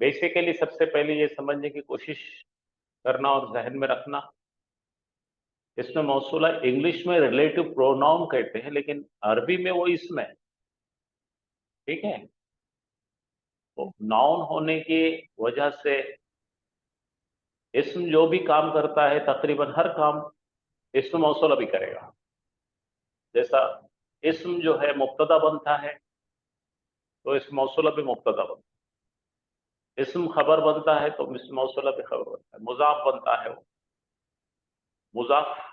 Basically सबसे पहले ये समझने की कोशिश करना और जहन में रखना, इसमें मौसूला इंग्लिश में रिलेटिव प्रोनाउन कहते हैं, लेकिन अरबी में वो इसम है। ठीक है, तो नाउन होने की वजह से इसम जो भी काम करता है, तकरीबन हर काम इसम मौसूला भी करेगा। जैसा इसम जो है मुब्तदा बनता है, तो इसम मौसूला भी मुब्तदा बनता है। इसम खबर बनता है, तो इसम मौसूला भी खबर बनता है। मुजाफ बनता है, वो मुजाफ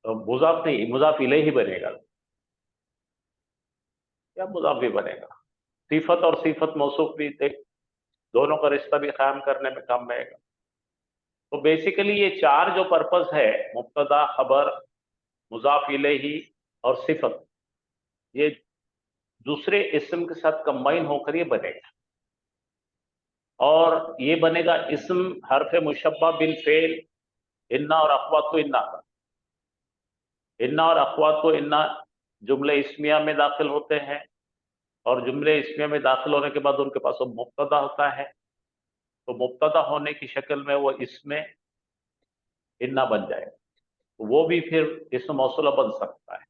मुजाफ नहीं, मुजाफ इलैहि बनेगा या मुजाफ भी बनेगा। सिफत और सिफत मौसूफ भी देख, दोनों का रिश्ता भी कायम करने में काम आएगा। तो बेसिकली ये चार जो पर्पस है, मुब्तदा, खबर, मुजाफ इलैहि और सिफत, ये दूसरे इस्म के साथ कंबाइन होकर ये बनेगा। और ये बनेगा इस्म हरफ मुशब्बा बिल फेल, इन्ना और अखवातो इन्ना का। इन्ना और अखवातो इन्ना जुमले इस्मिया में दाखिल होते हैं, और जुमले इस्मिया में दाखिल होने के बाद उनके पास वो मुब्तदा होता है। तो मुब्तदा होने की शक्ल में वो इसमें इन्ना बन जाएगा, तो वो भी फिर इस्म मौसूला बन सकता है।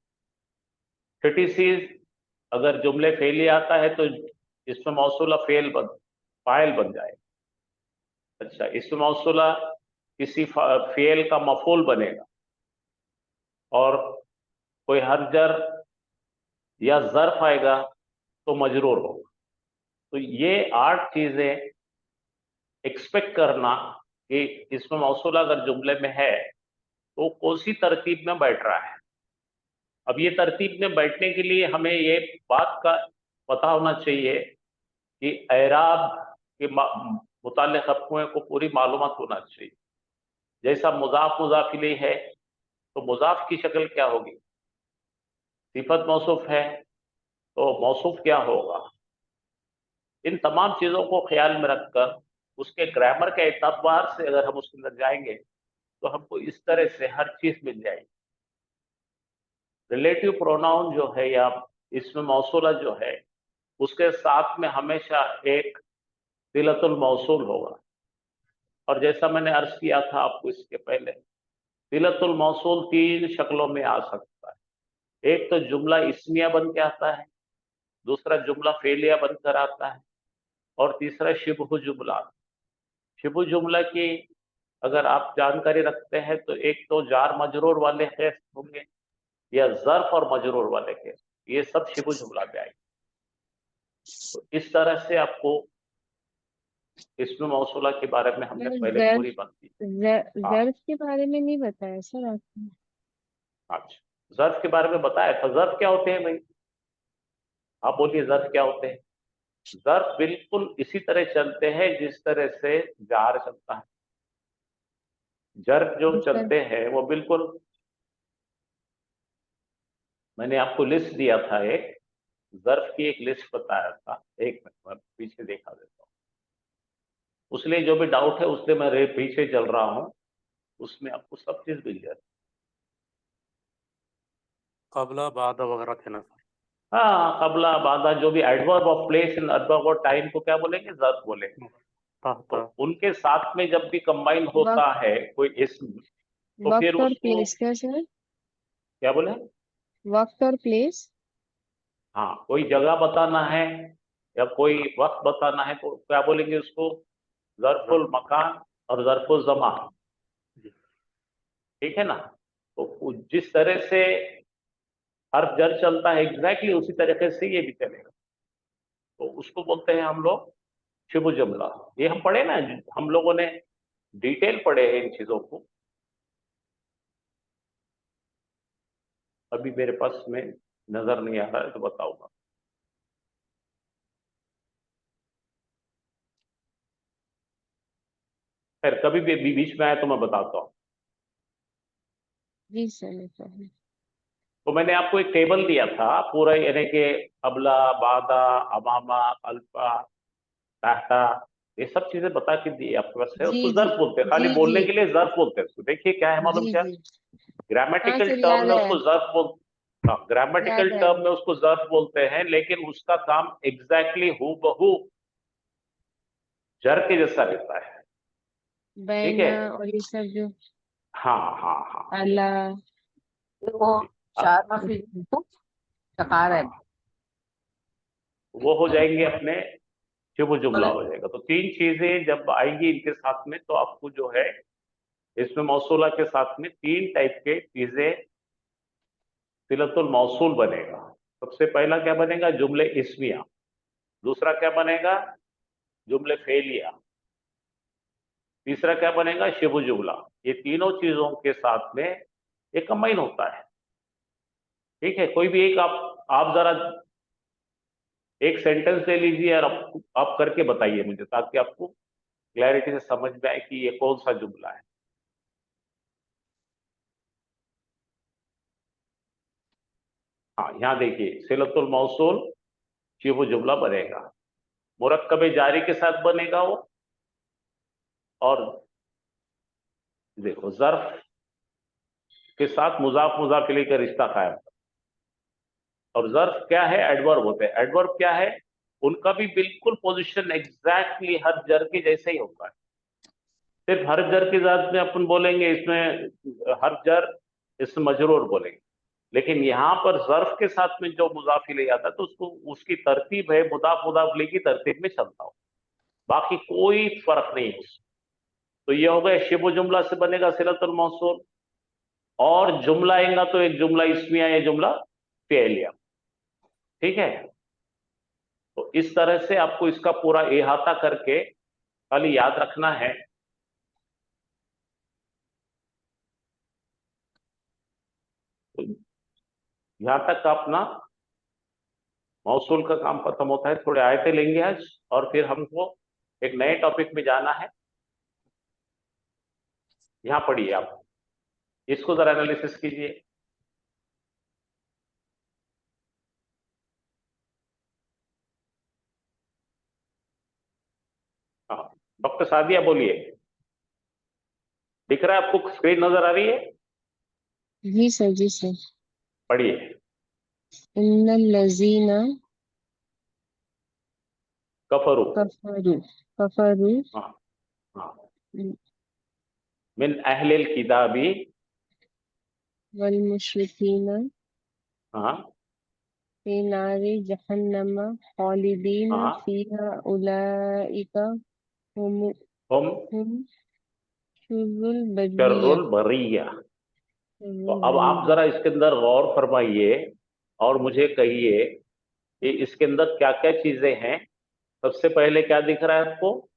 क्रिटिसीज अगर जुमले फेली आता है तो इस्म मौसूला फाइल बन जाएगा। अच्छा, इस्म मौसूला किसी फेल का मफूल बनेगा, और कोई हरजर या ज़र्फ आएगा तो मजरूर होगा। तो ये 8 चीजें एक्सपेक्ट करना कि इस्म मौसूला अगर जुमले में है तो कौन सी तरतीब में बैठ रहा है। अब ये तरतीब में बैठने के लिए हमें ये बात का पता होना चाहिए कि एराब के मुताल्लिक़ आपको को पूरी मालूमात होना चाहिए। जैसा मुज़ाफ मुज़ाफ इलैहि है, तो मुज़ाफ की शक्ल क्या होगी, सिफत मौसूफ है तो मौसूफ क्या होगा। इन तमाम चीज़ों को ख्याल में रखकर उसके ग्रामर के एतबार से अगर हम उसके अंदर जाएंगे तो हमको इस तरह से हर चीज़ मिल जाएगी। रिलेटिव प्रोनाउन जो है या इसमें मौसूला जो है, उसके साथ में हमेशा एक सिलतुल मौसूल होगा। और जैसा मैंने अर्ज किया था आपको इसके पहले, सिलतुल मौसूल 3 शक्लों में आ सकता है। एक तो जुमला इस्मिया बन के आता है, दूसरा जुमला फेलिया बनकर आता है, और तीसरा शिबहु जुमला। शिबहु जुमला की अगर आप जानकारी रखते हैं तो एक तो जार मजरूर वाले केस होंगे या ज़र्फ और मजरूर वाले केस, ये सब शिबहु जुमला में आएंगे। तो इस तरह से आपको इस्म मौसूला के बारे में हमने पहले जर्फ पूरी बात की। हाँ, जर्फ के बारे में नहीं बताया सर आपने। अच्छा, ज़र्फ के बारे में बताया था। ज़र्फ क्या होते हैं भाई, आप बोलिए ज़र्फ क्या होते हैं। ज़र्फ बिल्कुल इसी तरह चलते हैं जिस तरह से जार चलता है। ज़र्फ जो सर चलते हैं वो बिल्कुल, मैंने आपको लिस्ट दिया था एक, ज़र्फ की एक लिस्ट बताया था। एक मिनट मैं पीछे देखा देता हूँ, उसलिए जो भी डाउट है उसलिए मैं पीछे चल रहा हूँ, उसमें आपको सब चीज मिल जाती कबला बाद वगैरह थे ना सर। है। हाँ, कबला बादा जो भी adverb of place in adverb of time को क्या बोलेंगे, ज़र्फ बोलेंगे। तो था उनके साथ में जब भी कंबाइन होता वक्त है कोई इसम, तो फिर वक्त और उसको प्लेस क्या सर? क्या बोले। वक्त और प्लेस। हाँ, कोई जगह बताना है या कोई वक्त बताना है तो क्या बोलेंगे उसको, ज़र्फुल मकान और ज़र्फुल ज़मान। ठीक है ना। तो जिस तरह से हर जर चलता है एग्जैक्टली उसी तरीके से ये भी चलेगा, तो उसको बोलते हैं हम लोग शिबु जुमला। ये हम पढ़े ना, हम लोगों ने डिटेल पढ़े हैं इन चीजों को। अभी मेरे पास में नजर नहीं आ रहा है तो बताऊंगा। खैर, कभी भी बीच में आए तो मैं बताता हूँ। जी सर सर। तो मैंने आपको एक टेबल दिया था पूरा, यानी कि अबला, बादा, अमामा, अल्फा, ताहता, ये सब चीजें बता के दी आपके पास है। जी उसको जी जर्फ बोलते हैं, खाली जी जी बोलने के लिए जर्फ बोलते हैं उसको। देखिए क्या है मालूम, जी क्या जी। हाँ ग्रामेटिकल सर टर्म याद में है। उसको जर्फ बोल, हाँ, ग्रामेटिकल याद है। टर्म में उसको जर्फ बोलते हैं, लेकिन उसका काम एग्जैक्टली हूबहू जर के जैसा रहता है। बैना और ये सब जो हाँ हाँ हाँ अला वो चार माफी सकार है। हाँ, वो हो जाएंगे अपने शुभ जुमला हो जाएगा। तो तीन चीजें जब आएंगी इनके साथ में, तो आपको जो है इसमें मौसूला के साथ में तीन टाइप के चीजें सिलतुल मौसूल बनेगा। सबसे पहला क्या बनेगा? जुमले इस्मिया। दूसरा क्या बनेगा? जुमले फेलिया। तीसरा क्या बनेगा? शिबु जुमला। ये तीनों चीजों के साथ में एक कंबाइन होता है। ठीक है, कोई भी एक आप जरा एक सेंटेंस ले लीजिए और आप करके बताइए मुझे, ताकि आपको क्लैरिटी से समझ में आए कि ये कौन सा जुमला है। हाँ, यहाँ देखिए सिलतुल मौसूल शिबु जुमला बनेगा, मुरक्कब जारी के साथ बनेगा वो। और देखो जर्फ के साथ मुजाफ मुजाफ इलैहि का रिश्ता कायम। और जर्फ क्या है? एडवर्ब होते हैं। एडवर्ब क्या है? उनका भी बिल्कुल पोजीशन एग्जैक्टली हर जर के जैसे ही होता है। सिर्फ हर जर की जात में अपन बोलेंगे इसमें हर जर इसमें मजरूर बोलेंगे, लेकिन यहाँ पर जर्फ के साथ में जो मुजाफ इलैहि आता है तो उसको उसकी तरतीब है मुदाफ मुदाफ इलैहि की तरतीब में चलता हो, बाकी कोई फर्क नहीं है उसमें। तो ये हो गया शिबु जुमला से बनेगा सिलतुल मौसूल। और जुमला आएगा तो एक जुमला इस्मिया या जुमला फेलिया। ठीक है, तो इस तरह से आपको इसका पूरा इहाता करके खाली याद रखना है। तो यहां तक अपना मौसूल का काम खत्म होता है। थोड़े आयतें लेंगे आज और फिर हमको एक नए टॉपिक में जाना है। यहां पढ़िए आप, इसको जरा एनालिसिस कीजिए। हाँ, डॉक्टर सादिया बोलिए, दिख रहा है आपको? स्क्रीन नजर आ रही है? जी सर, जी सर। पढ़िए। इन्नल लजीना कफरू। कफरू कफरू हाँ हाँ। मिन अहलिल किताबी। वल मुशरिकीना हाँ फी नारी जहन्नम खालिदीन हाँ। फीहा उलाइका हुम हम हुम शुर्रुल बरिया शर्रुल बरिया। तो शुर्रुल अब आप बरिया। जरा इसके अंदर गौर फरमाइए और मुझे कहिए कि इसके अंदर क्या क्या चीजें हैं। सबसे पहले क्या दिख रहा है आपको?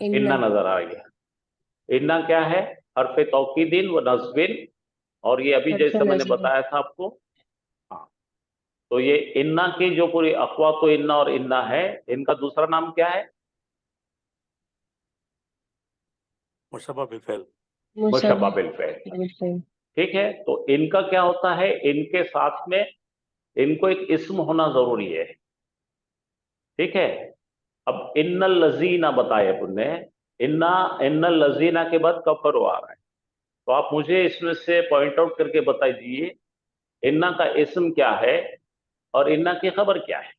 इन्ना इन्ना नजर आ गया। इन्ना क्या है? हरफ तौकीदिन व नस्बिन। और ये अभी हर्फ जैसे मैंने नज़र बताया था आपको। हाँ, तो ये इन्ना की जो पूरी अखवा इन्ना और इन्ना है, इनका दूसरा नाम क्या है? मुशब्बह बिल फ़िल। मुशब्बा मुशब्बह बिल फ़िल। बिल फ़िल। ठीक है, तो इनका क्या होता है? इनके साथ में इनको एक इस्म होना जरूरी है। ठीक है, अब इन्नल लजीना बताए अपन ने। इन्ना इन्नल लजीना के बाद कफर आ रहा है। तो आप मुझे इसमें से पॉइंट आउट करके बता दीजिए इन्ना का इस्म क्या है और इन्ना की खबर क्या है?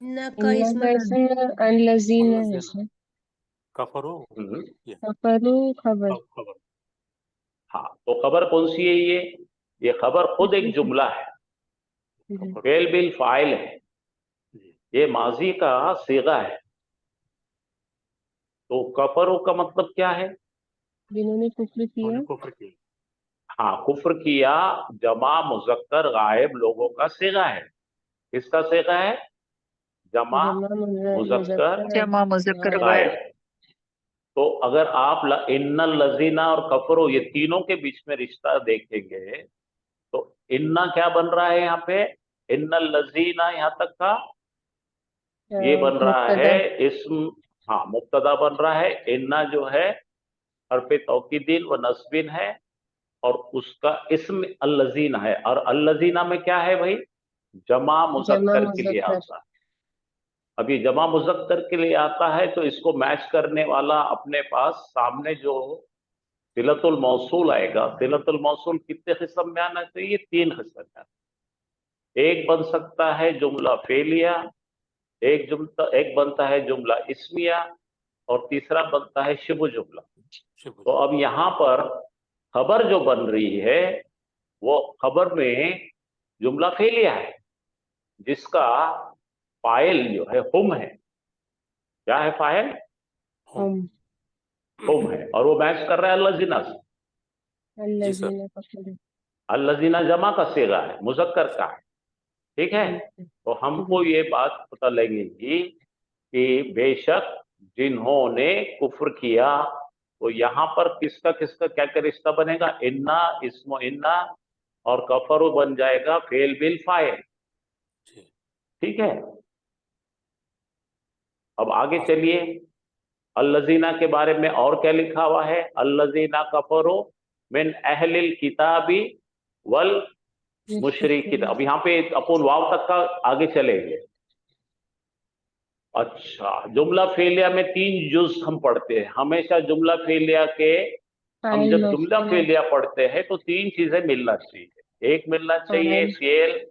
इन्ना का इन्ना इसम का इसम अन लजीना है सर। कफरू हम्म, ये कफरू खबर। खबर। हाँ, तो खबर कौन सी है? ये खबर खुद एक जुमला है, जी। फेल बिल फाइल है, जी ये माजी का सीगा है। तो कफरो का मतलब क्या है? जिन्होंने कुफ्र उन्होंने किया। कुफ्र किया। हाँ, कुफ्र किया। जमा मुजक्कर गायब लोगों का सीगा है। किसका सीगा है? जमा जमा मुजक्कर मुजक्कर जमा मुज़क्कर गायब। गायब। गायब। तो अगर आप इन्नल लजीना और कफरो ये तीनों के बीच में रिश्ता देखेंगे तो इन्ना क्या बन रहा है यहाँ पे? इन्नल लजीना यहाँ तक का ये बन रहा है मुब्तदा। इस्म। हाँ, मुब्तदा बन रहा है। इन्ना जो है हरफ तौकीदिन व नस्बिन है और उसका इस्म अल्लजीना है। और अल्लजीना में क्या है भाई? जमा जमा मुजक्कर के लिए मुजक्कर। आता है। अब ये जमा मुजक्कर के लिए आता है तो इसको मैच करने वाला अपने पास सामने जो सिलतुल मौसूल आएगा, सिलतुल मौसूल कितने किस्म में आना चाहिए? तीन किस्म में आना। एक बन सकता है जुमला फेलिया, एक बनता है जुमला इस्मिया और तीसरा बनता है शिबु जुमला। शिबु तो अब यहाँ पर खबर जो बन रही है वो खबर में जुमला फेलिया है, जिसका फाइल जो है हुम है। क्या है फाइल? हम हम हुम है, और वो मैच कर रहा है अल्लाजीना से। जी सर। अल्लज़ीना कफरू। अल्लाजीना जमा का सीगा है, मुज़क्कर का है। ठीक है, तो हमको ये बात पता लगेगी कि बेशक जिन्होंने कुफ्र किया, तो यहाँ पर किसका किसका क्या क्या रिश्ता बनेगा? इन्ना, इस्मो इन्ना, और कफरू बन जाएगा फेल बिल फाइल। जी ठीक है, अब आगे चलिए। अल्लजीना के बारे में और क्या लिखा हुआ है? अल्लजीना कफरू मिन अहलिल किताबी वल मुशरिकीन। अब यहाँ पे अपन वाव तक का आगे चलेंगे। अच्छा, जुमला फेलिया में 3 जुज हम पढ़ते हैं हमेशा। जुमला फेलिया के हम फाइल जब जुमला मफूल फेलिया पढ़ते हैं तो 3 चीजें मिलना चाहिए। एक मिलना चाहिए फाइल फेल,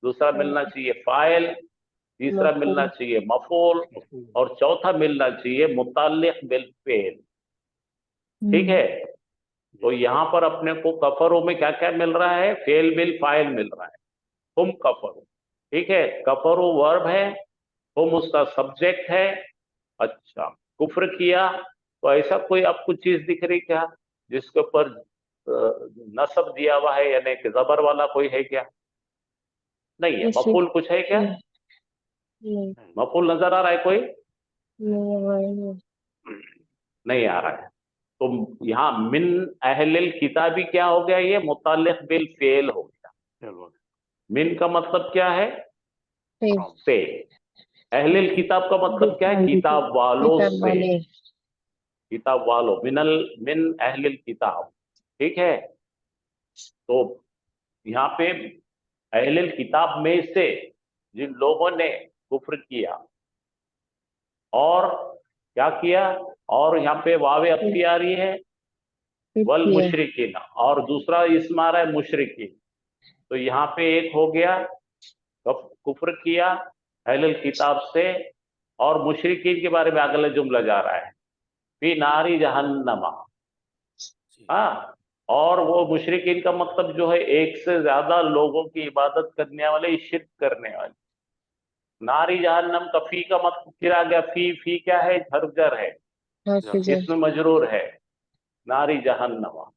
दूसरा मिलना चाहिए फाइल, तीसरा मिलना मफूल। चाहिए मफूल, और चौथा मिलना चाहिए मुताल्लिक बिल फेल। ठीक है, तो यहाँ पर अपने को कफरों में क्या क्या मिल रहा है? फेल बिल फाइल मिल रहा है। तुम कफरो, ठीक है, कफरो वर्ब है, तुम उसका सब्जेक्ट है। अच्छा, कुफ्र किया, तो ऐसा कोई आपको चीज दिख रही क्या जिसके ऊपर नसब दिया हुआ है, यानी कि जबर वाला कोई है क्या? नहीं है। इसी मफूल कुछ है क्या? नहीं मफूल नजर आ रहा है कोई? नहीं हमारे नहीं आ रहा है। तो यहाँ मिन अहलिल किताबी क्या हो गया? ये मुताल्लिक बिल फेल हो गया। चलो मिन का मतलब क्या है? से से। अहलिल किताब का मतलब क्या है? किताब वालों किताब से। वाले किताब वालों, मिन अहलिल किताब। ठीक है, तो यहाँ पे अहलिल किताब में से जिन लोगों ने कुफ्र किया, और क्या किया, और यहाँ पे वावे अफ्ती आ रही है, वल किया मुशरिकीन, और दूसरा इसम आ रहा है मुशरिकीन। तो यहाँ पे एक हो गया कुफ्र किया अहलिल किताब से, और मुशरिकीन के बारे में अगला जुमला जा रहा है फी नारी जहन्नमा। जी हाँ, और वो मुशरिकीन का मतलब जो है एक से ज्यादा लोगों की इबादत करने वाले, शिर्क करने वाले। नारी जहन्नम का फी का मतलब फिर आ गया, फी फी क्या है? झरझर है, हाफिज इसमें मजरूर है, नारी जहन्नमा।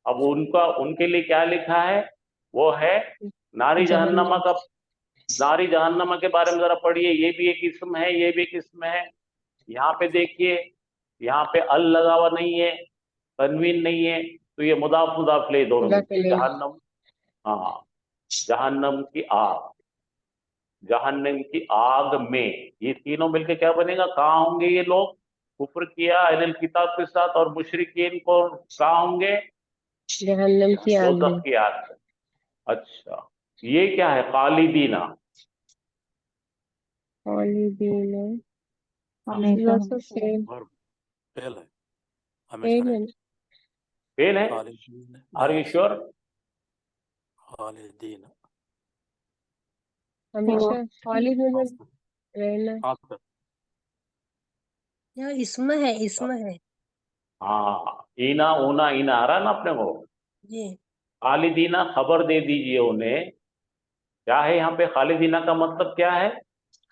अब उनका उनके लिए क्या लिखा है? वो है नारी जहन्नमा जहन्नम का। नारी जहन्नमा के बारे में जरा पढ़िए, ये भी एक इसम है, ये भी एक इसम है। यहाँ पे देखिए, यहाँ पे अल लगा हुआ नहीं है, तनवीन नहीं है, तो ये मुदाफ मुदाफ ले दोनों खुदा में के लिए जहन्नम। हाँ, जहन्नम की आग, जहन्नम की आग में, ये तीनों मिलके क्या बनेगा? कहाँ होंगे ये लोग? कुफ्र किया अहले किताब के साथ, और मुशरिकीन को कहाँ होंगे? जहन्नम की आग दोज़ख में की आग में। अच्छा, ये क्या है? खालिदीना। खालिदीन हमेशा फेल वर्ब फेल है, हमेशा फेल है रहेंगे। फेल है? खालिदीन आर यू श्योर? खालिदीन हमेशा खालिद मतलब रहना हाँ सर। या इसमें है हाँ, ईना ऊना ईना आ रहा है ना अपने को। जी। खालिदीना खबर दे दीजिए उन्हें। क्या है यहाँ पे? खालिदीना का मतलब क्या है?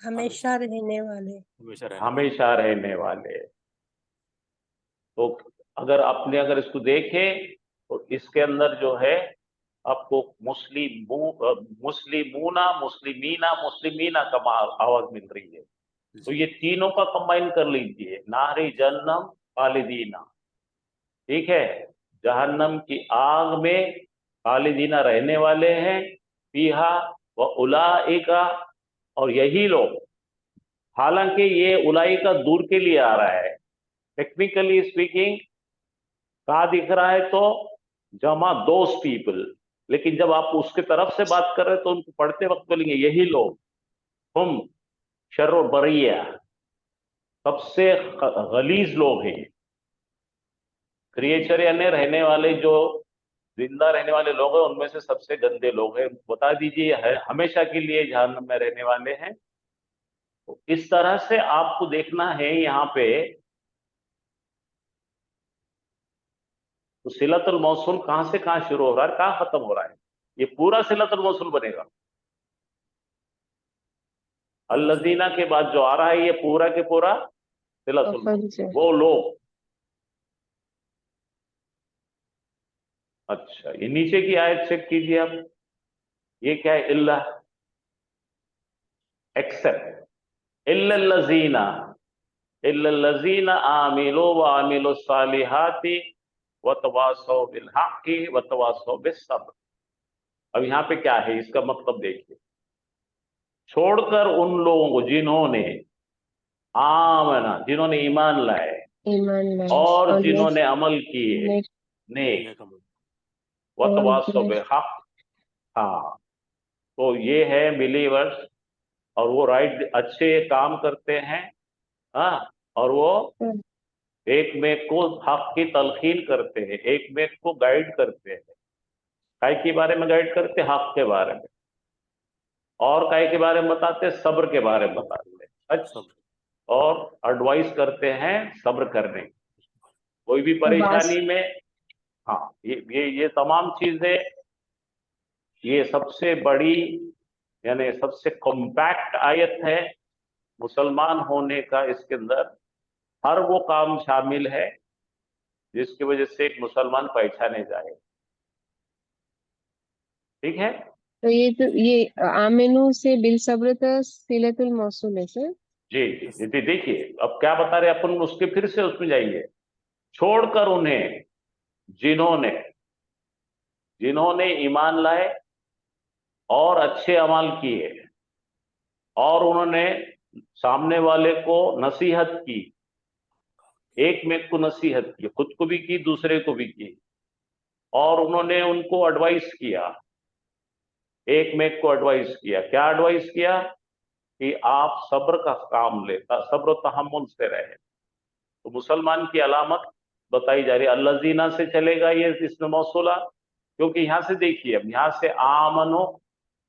हमेशा रहने वाले। हमेशा रहने वाले। हमेशा रहने वाले। तो अगर इसको देखें तो इसके अंदर जो है आपको मुस्लिमूना, मुस्लिमीना, मुस्लिमीना का आवाज मिल रही है। तो जी ये तीनों का कंबाइन कर लीजिए, नारी जन्नम खालिदीना। ठीक है, जहन्नम की आग में खालिदीना रहने वाले हैं, फीहा व उलाइका, और यही लोग। हालांकि ये उलाइका दूर के लिए आ रहा है, टेक्निकली स्पीकिंग कहा दिख रहा है? तो जमा दोस पीपल, लेकिन जब आप उसके तरफ से बात कर रहे हैं तो उनको पढ़ते वक्त बोलेंगे यही लोग, हम शर्र बरिया, सबसे गलीज लोग हैं। क्रिएचर यानी रहने वाले, जो जिंदा रहने वाले लोग हैं उनमें से सबसे गंदे लोग हैं। बता दीजिए, हमेशा के लिए जहन्नम में रहने वाले हैं। तो इस तरह से आपको देखना है यहाँ पे। तो सिलतुल मौसूल कहां से कहां शुरू हो रहा है, कहां खत्म हो रहा है, ये पूरा सिलतुल मौसूल बनेगा। अल्लज़ीना के बाद जो आ रहा है ये पूरा के पूरा सिलतुल मौसूल, वो लोग। अच्छा, ये नीचे की आयत चेक कीजिए आप, ये क्या है, इल्ला, एक्सेप्ट, इल्लल्लज़ीना, इल्लल्लज़ीना आमिलू व आमिलु सालिहाति व तवासौ बिल हक़्क़ि व तवासौ बिस सब्र। अब यहाँ पे क्या है, इसका मतलब देखिए, छोड़कर उन लोगों को जिन्होंने आमना, जिन्होंने ईमान लाए, और जिन्होंने अमल किए नेक, नेक अमल। वतवासौ बिल हक़्क़। हाँ, तो ये है बिलीवर्स, और वो राइट अच्छे काम करते हैं। हाँ, और वो एक में को हक की तलखीन करते हैं, एक में को गाइड करते हैं। काय के बारे में गाइड करते हैं, हक के बारे में, और काय के बारे में बताते हैं, सब्र के बारे में बताते हैं। अच्छा, और एडवाइस करते हैं सब्र करने की, कोई भी परेशानी में। हाँ, ये तमाम चीजें, ये सबसे बड़ी यानी सबसे कॉम्पैक्ट आयत है मुसलमान होने का। इसके अंदर हर वो काम शामिल है जिसकी वजह से एक मुसलमान पहचाने जाए। ठीक है, तो ये आमिनू से बिल सब्र तक सिलतुल मौसूल है सर। जी जी जी। देखिए अब क्या बता रहे अपन, उसके फिर से उसमें जाएंगे। छोड़कर उन्हें जिन्होंने, जिन्होंने ईमान लाए और अच्छे अमल किए, और उन्होंने सामने वाले को नसीहत की, एक में को नसीहत की, खुद को भी की, दूसरे को भी की, और उन्होंने उनको एडवाइस किया, एक में को एडवाइस किया। क्या एडवाइस किया कि आप सब्र का काम ले, सब्र तहम्मुल से रहे। तो मुसलमान की अलामत बताई जा रही है, अल्लज़ीना से चलेगा ये इसमें मौसूला, क्योंकि यहां से देखिए, अब यहां से आमनो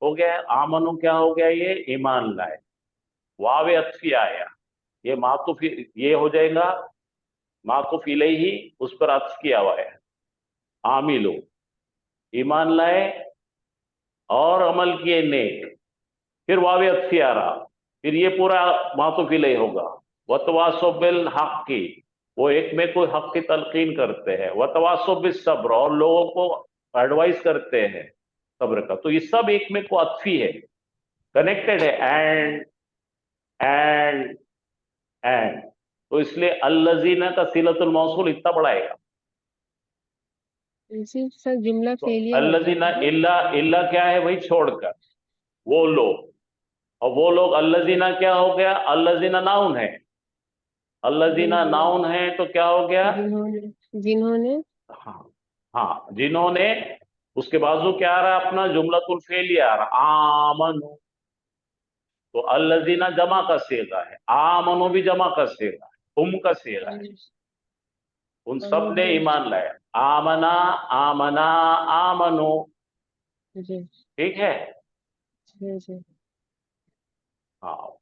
हो गया, आमनो क्या हो गया, ये ईमान लाए, वावे अत्फी आया, ये मातुफ, ये हो जाएगा मातुफ इलैही, उस पर अत्फ किया हुआ है। आमिलो, ईमान लाए और अमल किए नेक, फिर वावे अत्फी आ रहा, फिर ये पूरा मातुफ इलैही होगा। वतवासो बिल हक़्क़ि, वो एक में कोई हक की तलकीन करते हैं। वतवासो बिस सब्र, और लोगों को एडवाइस करते हैं सब्र का। तो ये सब एक में को अत्फी है, कनेक्टेड है, एंड तो इसलिए अल्लज़ीना का सिलतुल मौसूल इतना बढ़ाएगा। सर जुमला तो फेलियर अल्लज़ीना, इल्ला क्या है भाई, छोड़कर, वो लोग, और वो लोग अल्लज़ीना क्या हो गया, अल्लज़ीना नाउन है, अल्लज़ीना नाउन है, तो क्या हो गया, जिन्होंने। हाँ हाँ, जिन्होंने, उसके बाजू क्या आ रहा है अपना, जुमलतुल फेलिया आ रहा, आमनु। तो अल्लज़ीना जमा का सेगा है, आमनु भी जमा का सेगा है, तुम का सेगा है, उन सब ने ईमान लाया। आमना, आमना, आमनु। जी ठीक है, जी जी। हाँ,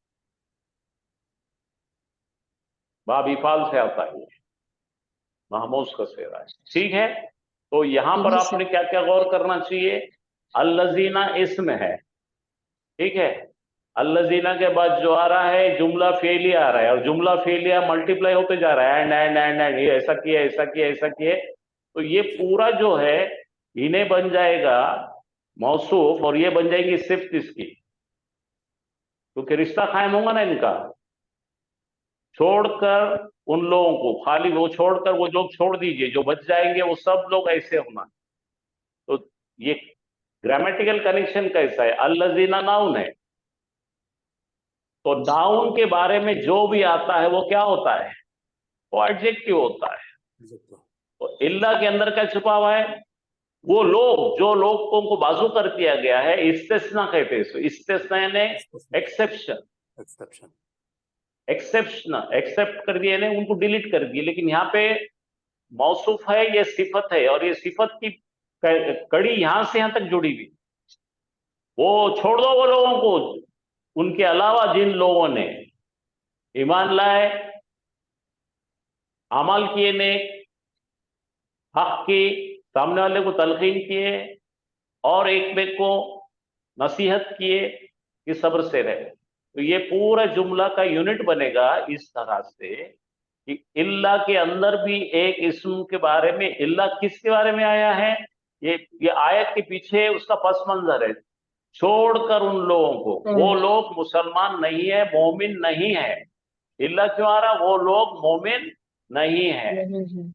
बाबीफाल से आता है, महमूस का सेगा है। ठीक है, तो यहां पर आपने क्या क्या गौर करना चाहिए, अल्लज़ीना इसम है, ठीक है, अल्लज़ीना के बाद जो आ रहा है जुमला फेलिया आ रहा है, और जुमला फेलिया मल्टीप्लाई होते जा रहा है, एंड ये ऐसा किया, ऐसा किया, ऐसा किए, तो ये पूरा जो है इन्हें बन जाएगा मौसूफ, और ये बन जाएगी सिफ्त इसकी, क्योंकि रिश्ता कायम होगा ना इनका। छोड़कर उन लोगों को, खाली वो छोड़कर, वो लोग छोड़ दीजिए, जो बच जाएंगे वो सब लोग ऐसे होना। तो ये ग्रामेटिकल कनेक्शन कैसा है, अल्लज़ीना नाउन है, तो नाउन के बारे में जो भी आता है वो क्या होता है, वो एडजेक्टिव होता है। तो इल्ला के अंदर क्या छुपा हुआ है, वो लोग, जो लोगों को बाजू कर दिया गया है, इस्तिस्ना कहते हैं इसको, इस्तिस्ना यानी एक्सेप्शन, एक्सेप्ट कर दिया यानी उनको डिलीट कर दिए। लेकिन यहाँ पे मौसूफ है, ये सिफत है, और ये सिफत की कड़ी यहां से यहां तक जुड़ी हुई। वो छोड़ दो वो लोगों को, उनके अलावा जिन लोगों ने ईमान लाए, अमल किए नेक, हक की, सामने वाले को तलकीन किए और एक में को नसीहत किए कि सब्र से रहे। तो ये पूरा जुमला का यूनिट बनेगा इस तरह से कि इल्ला के अंदर भी एक इस्म के बारे में, इल्ला किसके बारे में आया है, ये आयत के पीछे उसका पस मंजर है। छोड़कर उन लोगों को, वो लोग मुसलमान नहीं है, मोमिन नहीं है। इल्ला क्यों आ रहा, वो लोग मोमिन नहीं है। नहीं है।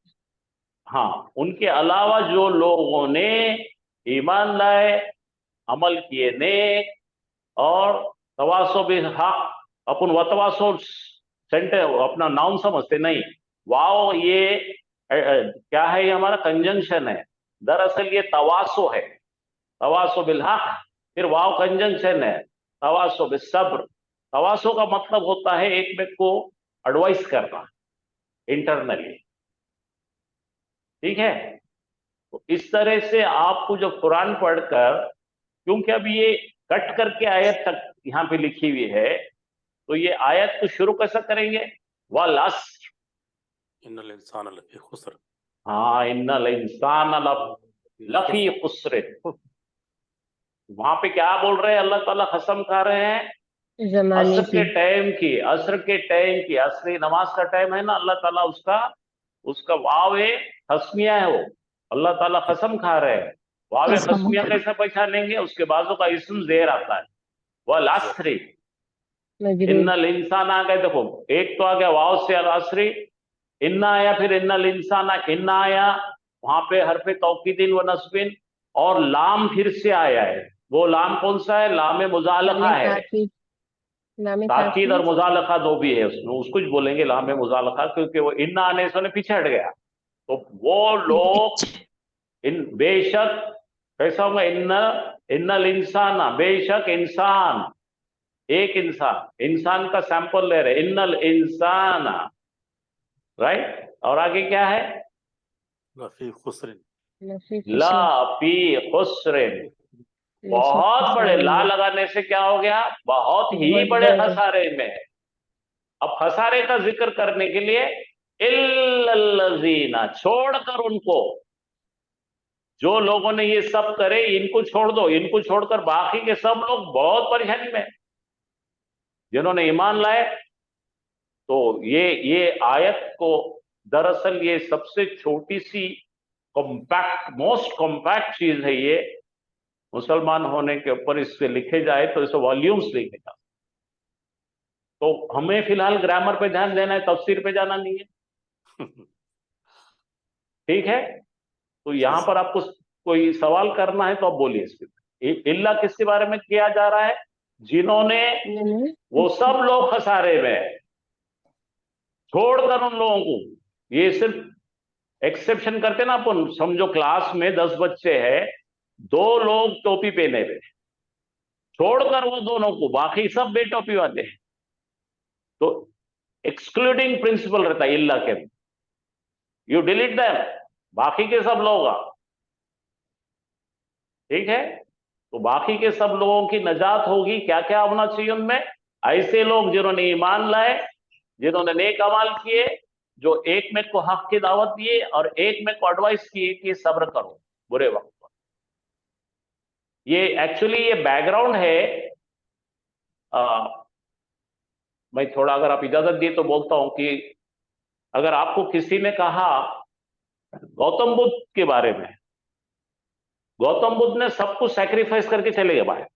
हाँ, उनके अलावा जो लोगों ने ईमान लाए, अमल किए नेक और तवासो बिल हक, अपन वतवासो सेंटर अपना नाउन समझते नहीं, वाओ ये क्या है, ये हमारा कंजंक्शन है। दरअसल ये तवासो है, तवासो बिल हक, फिर वाओ कंजंक्शन है, तवासो बिल सब्र। तवासो का मतलब होता है एक में को एडवाइस करना इंटरनली, ठीक है। तो इस तरह से आपको जब कुरान पढ़कर, क्योंकि अभी ये कट करके आयत तक यहाँ पे लिखी हुई है, तो ये आयत को शुरू कैसा करेंगे, वल अस्र, इन्नल इंसान लफी खुस्र। हाँ, इन्नल इंसान लफी खुस्र। वहां पे क्या बोल रहे हैं, अल्लाह ताला कसम खा रहे हैं जमाने असर के की। टाइम की, असर के टाइम की, असरी नमाज का टाइम है ना, अल्लाह ताला उसका उसका वावे तस्मिया है, वो अल्लाह ताला कसम खा रहे हैं। वावे तस्मिया कैसे पहचानेंगे, उसके बाजू का इस्म ज़ेर आता है, वल अस्री, मजरूर। इन्नल इंसान आ गए, देखो एक तो आ गया वाव से अल अस्री, इन्ना आया, फिर इन्नल इंसान, इन्ना आया, वहां पे हरफे तौकीदिन व नस्बिन, और लाम फिर से आया है। वो लाम कौन सा है, लाम मुजालका लामे है। ताकीद। लामे ताकीद और ताकीद। मुजालका दो भी है उसमें, उसको ही बोलेंगे लाम मुजालका, क्योंकि वो इन्ना आने से पीछे हट गया। तो वो लोग इन बेशक कैसा होगा, इन्नल इंसान, बेशक इंसान, एक इंसान, इंसान का सैंपल ले रहे, इन्नल इंसान, राइट। और आगे क्या है, लफी खुस्र। लफी ला खुसर। पी खुसरिन, बेशक बहुत बड़े, खसारे ला में। लगाने से क्या हो गया, बहुत ही बहुत बड़े बड़े। खसारे में है। अब खसारे का जिक्र करने के लिए इल्लल्लज़ीना, छोड़कर उनको, जो लोगों ने ये सब करे इनको छोड़ दो, इनको छोड़कर बाकी के सब लोग बहुत परेशानी में, जिन्होंने ईमान लाए। तो ये आयत को, दरअसल ये सबसे छोटी सी कॉम्पैक्ट, मोस्ट कॉम्पैक्ट चीज है ये, मुसलमान होने के ऊपर इससे लिखे जाए तो इसे वॉल्यूम्स लिखे जाए। तो हमें फिलहाल ग्रामर पे ध्यान देना है, तफसीर पे जाना नहीं है, ठीक है। तो यहां पर आपको कोई सवाल करना है तो आप बोलिए। इसके इल्ला किसके बारे में किया जा रहा है, जिन्होंने, वो सब लोग खसारे में है, छोड़कर उन लोगों को। ये सिर्फ एक्सेप्शन करते ना अपन, समझो क्लास में 10 बच्चे हैं, 2 लोग टोपी पहने हुए, छोड़कर वो दोनों को बाकी सब बेटोपी वाले हैं, तो एक्सक्लूडिंग प्रिंसिपल रहता है इल्ला के, यू डिलीट देम, बाकी के सब लोग, ठीक है। तो बाकी के सब लोगों की नजात होगी, क्या क्या होना चाहिए उनमें, ऐसे लोग जिन्होंने ईमान लाए, जिन्होंने नेक अमाल किए, जो एक में को हक की दावत दिए और एक में को एडवाइस किए कि सब्र करो बुरे वक्त पर। ये एक्चुअली ये बैकग्राउंड है। मैं थोड़ा, अगर आप इजाजत दिए तो बोलता हूं कि अगर आपको किसी ने कहा गौतम बुद्ध के बारे में, गौतम बुद्ध ने सब कुछ सैक्रिफाइस करके चले गए बाहर,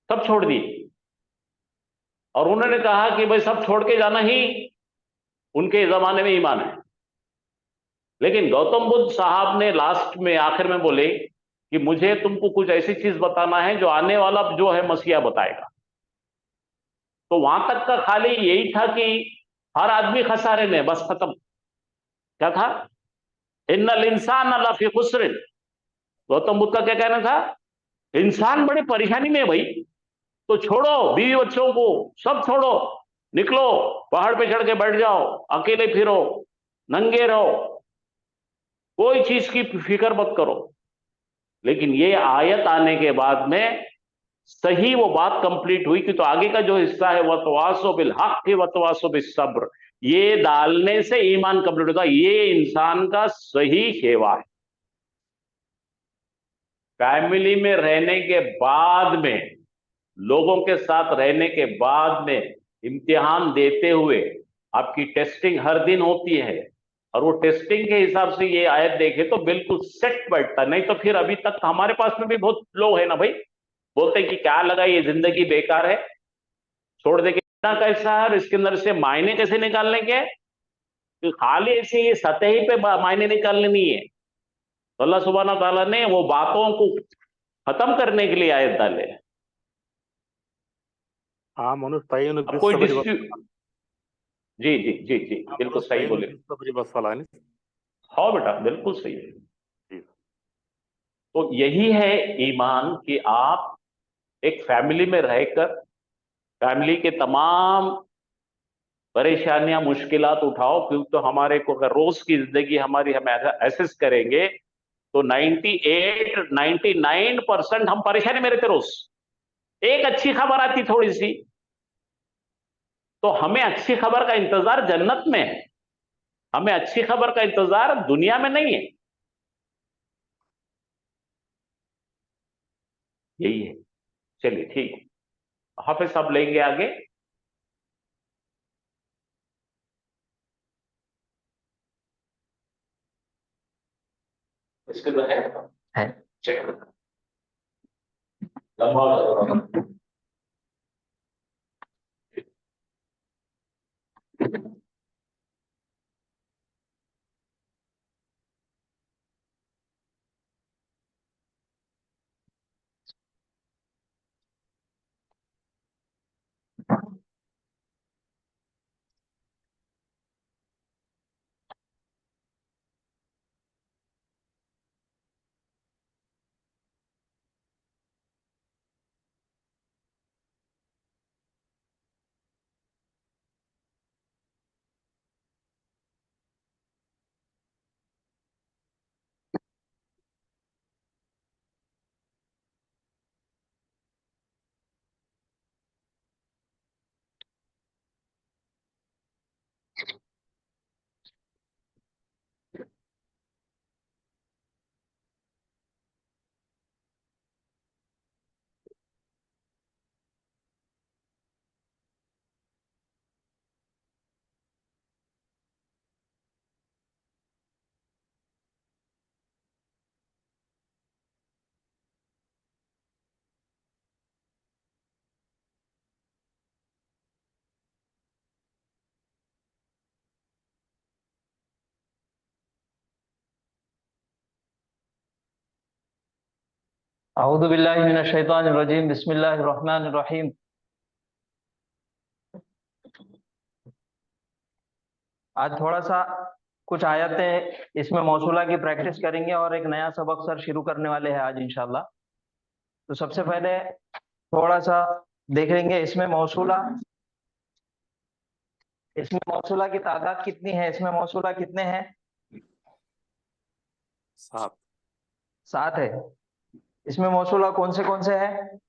सब छोड़ दिए, और उन्होंने कहा कि भाई सब छोड़ के जाना ही उनके जमाने में ईमान है। लेकिन गौतम बुद्ध साहब ने लास्ट में, आखिर में बोले कि मुझे तुमको कुछ ऐसी चीज बताना है जो आने वाला जो है मसीहा बताएगा। तो वहां तक का खाली यही था कि हर आदमी खसारे में, बस खत्म। क्या था, इन्नल इंसान लफी खुस्र। गौतम बुद्ध का क्या कहना था, इंसान बड़े परेशानी में है भाई, तो छोड़ो बीवी बच्चों को, सब छोड़ो, निकलो, पहाड़ पे चढ़ के बैठ जाओ, अकेले फिरो, नंगे रहो, कोई चीज की फिक्र मत करो। लेकिन ये आयत आने के बाद में सही वो बात कंप्लीट हुई कि तो आगे का जो हिस्सा है वतवासो बिल हक वतवासो बिस सब्र, ये डालने से ईमान कंप्लीट होता है। ये इंसान का सही सेवा है। फैमिली में रहने के बाद में, लोगों के साथ रहने के बाद में, इम्तिहान देते हुए आपकी टेस्टिंग हर दिन होती है, और वो टेस्टिंग के हिसाब से ये आयत देखे तो बिल्कुल सेट बैठता। नहीं तो फिर अभी तक हमारे पास में भी बहुत लोग है ना भाई, बोलते हैं कि क्या लगा, ये जिंदगी बेकार है, छोड़ दे के इतना कैसा है, इसके अंदर से मायने कैसे निकालने के, कि खाली ऐसे ये सतही पे मायने निकालने नहीं है। तो अल्लाह सुब्हाना ताला ने वो बातों को खत्म करने के लिए आयत डाले। हाँ मनुष्य तयन अब कोई बिस्सब्रि डिस्प्यूट, जी जी जी जी बिल्कुल सही तयन बोले। बिस्सब्रि वस्सलाह। हाँ बेटा बिल्कुल सही है। जी। तो यही है ईमान, कि आप एक फैमिली में रहकर फैमिली के तमाम परेशानियां मुश्किलात उठाओ, क्योंकि तो हमारे को अगर रोज की जिंदगी हमारी हम एसेस करेंगे तो 98-99% हम परेशानी में रहते रोज। एक अच्छी खबर आती थोड़ी सी, तो हमें अच्छी खबर का इंतजार जन्नत में है, हमें अच्छी खबर का इंतजार दुनिया में नहीं है। यही है। चलिए ठीक है, हाफिज साहब लेंगे आगे। इसके तो है चेक लंबा। अऊज़ु बिल्लाहि मिनश शैतानिर रजीम, बिस्मिल्लाहिर रहमानिर रहीम। आज थोड़ा सा कुछ आयतें इसमें मौसूला की प्रैक्टिस करेंगे और एक नया सबक सर शुरू करने वाले हैं आज इंशाल्लाह। तो सबसे पहले थोड़ा सा देखेंगे इसमें मौसूला की तादाद कितनी है, इसमें मौसूला कितने हैं? 7। 7 है। इसमें मौसूला कौन से हैं?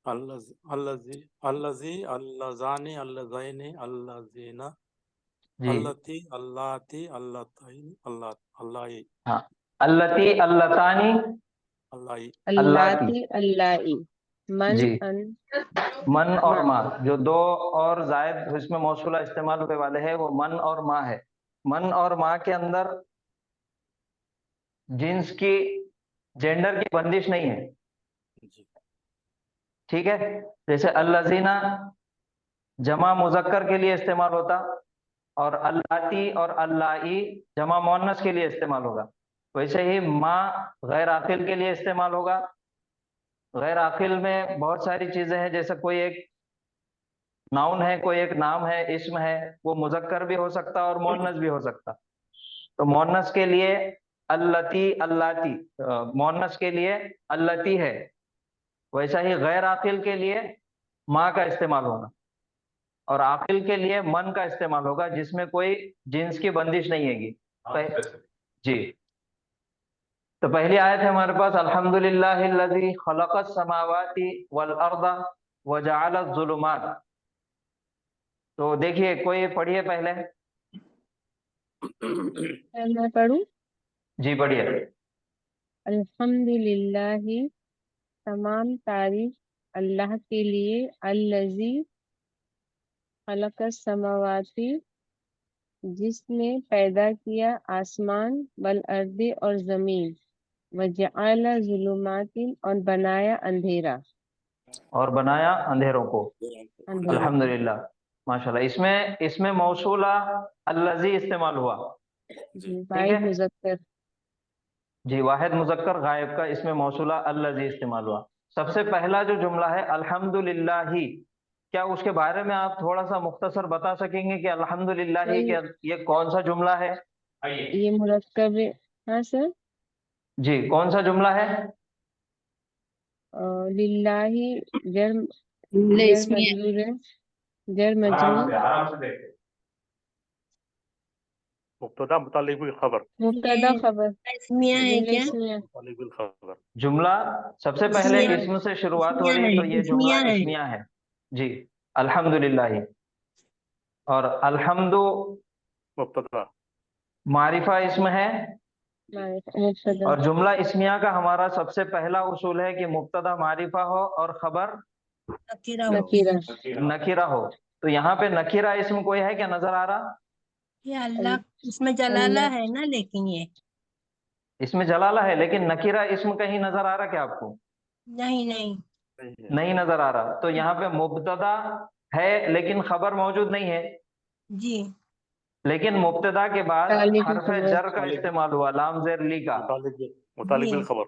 अल्लज़ी अल्लज़ी अल्लज़ानी अल्लज़ैनी अल्लज़ीना जी अल्लती अल्लाती अल्लतैन अल्लाई हाँ, अल्लती अल्लतानी अल्लाई। अल्लाती अल्लाई, मन जी, अन मन और मा। माँ, जो दो और जायद इसमें मौसूला इस्तेमाल होने वाले हैं वो मन और माँ है। मन और माँ के अंदर जिन्स की, जेंडर की बंदिश नहीं है। जी। ठीक है, जैसे अल्लजीना जमा मुजक्कर के लिए इस्तेमाल होता और अल्लाती और अल्लाई जमा मुअन्नस के लिए इस्तेमाल होगा, वैसे ही माँ गैर आकिल के लिए इस्तेमाल होगा। गैर आकिल में बहुत सारी चीजें हैं, जैसे कोई एक नाउन है, कोई एक नाम है, इस्म है, वो मुजक्कर भी हो सकता और मुअन्नस भी हो सकता। तो मुअन्नस के लिए अल्लती अल्लाती, मुअन्नस के लिए अल्लती है। वैसा ही गैर आकिल के लिए माँ का इस्तेमाल होगा और आकिल के लिए मन का इस्तेमाल होगा, जिसमें कोई जिन्स की बंदिश नहीं हैगी। जी, तो पहली आयत है हमारे पास अल्हम्दुलिल्लाहिल्लज़ी खलक़स समावाति वल अर्दा व जअलज़ ज़ुलुमात। तो देखिए, कोई पढ़िए पहले। मैं पढ़ूं? जी पढ़िए। अल्हम्दुलिल्लाहि, तमाम तारीफ अल्लाह के लिए, अल्लज़ी खलक़स समावाति, जिसने पैदा किया आसमान, वल अर्दी और जमीन, वजअल ज़ुलुमातिन और बनाया अंधेरा, और बनाया अंधेरों को। अंधेरा। अल्हम्दुलिल्लाह, माशाल्लाह। इसमें इसमें मौसूला अल्लज़ी इस्तेमाल हुआ। जी, ठीक वाहिद है मुज़क्कर। जी, वाहिद मुज़क्कर गायब का इसमें मौसूला अल्लज़ी इस्तेमाल हुआ। सबसे पहला जो जुमला है अल्हम्दुलिल्लाही, क्या उसके बारे में आप थोड़ा सा मुख्तसर बता सकेंगे कि अल्हम्दुलिल्लाही सर, क्या ये कौन सा जुमला है? ये मुरक्कब है। हाँ सर। जी, कौन सा जुमला है? लिल्लाही जर जुमले जर इसमें मजरूर है, जर मजरूर, मुब्तदा मुतालिक बिल खबर। मुब्तदा खबर, इसमिया है जुमले क्या? इसमिया। मुतालिक बिल खबर। जुमला सबसे पहले इसमिया इस्म से शुरुआत हो इसमिया रही है, है, तो ये जुमला इसमिया है। इस्मिया है। जी, अल्हम्दुलिल्लाह। और अल्हम्दु मुब्तदा। मारिफा इस्म है। मुब्तदा। और जुमला इस्मिया का हमारा सबसे पहला उसूल है कि मुब्तदा मारिफा हो और खबर नकीरा हो। नकीरा। नकीरा हो। तो यहाँ पे नकीरा इस्म कोई है क्या नजर आ रहा? ये अल्लाह, इसमें जलाला अल्लाह। है ना, लेकिन ये इसमें जलाला है, लेकिन नकीरा इस्म कहीं नजर आ रहा क्या आपको? नहीं नहीं। नहीं है। नहीं नजर आ रहा। तो यहाँ पे मुब्तदा है लेकिन खबर मौजूद नहीं है। जी। लेकिन मुब्तदा के बाद तालिक हरफ खबर, जर का इस्तेमाल हुआ, लाम जेर ली का, मुतालिक जी बिल खबर।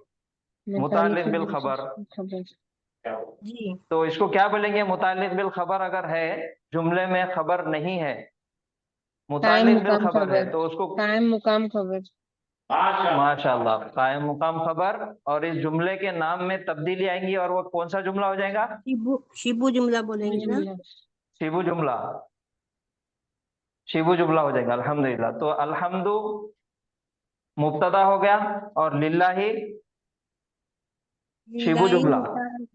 मुतालिक बिल खबर। खबर। जी। तो इसको क्या बोलेंगे? मुतालिक बिल खबर अगर है, जुमले में खबर नहीं है, कायम मुतालिक बिल मुकाम खबर है, खबर, तो उसको कायम मुकाम खबर। माशाल्लाह, कायम मुकाम खबर। और इस जुमले के नाम में तब्दीली आएंगी, और वो कौन सा जुमला हो जाएगा? शिबू शिबू जुमला बोलेंगे ना। जुमला। शिबू जुमला। शिबू जुमला हो जाएगा अल्हम्दुलिल्लाह। तो अल्हम्दु मुब्तदा हो गया, और लिल्लाही शिबू लिल्लाही जुमला,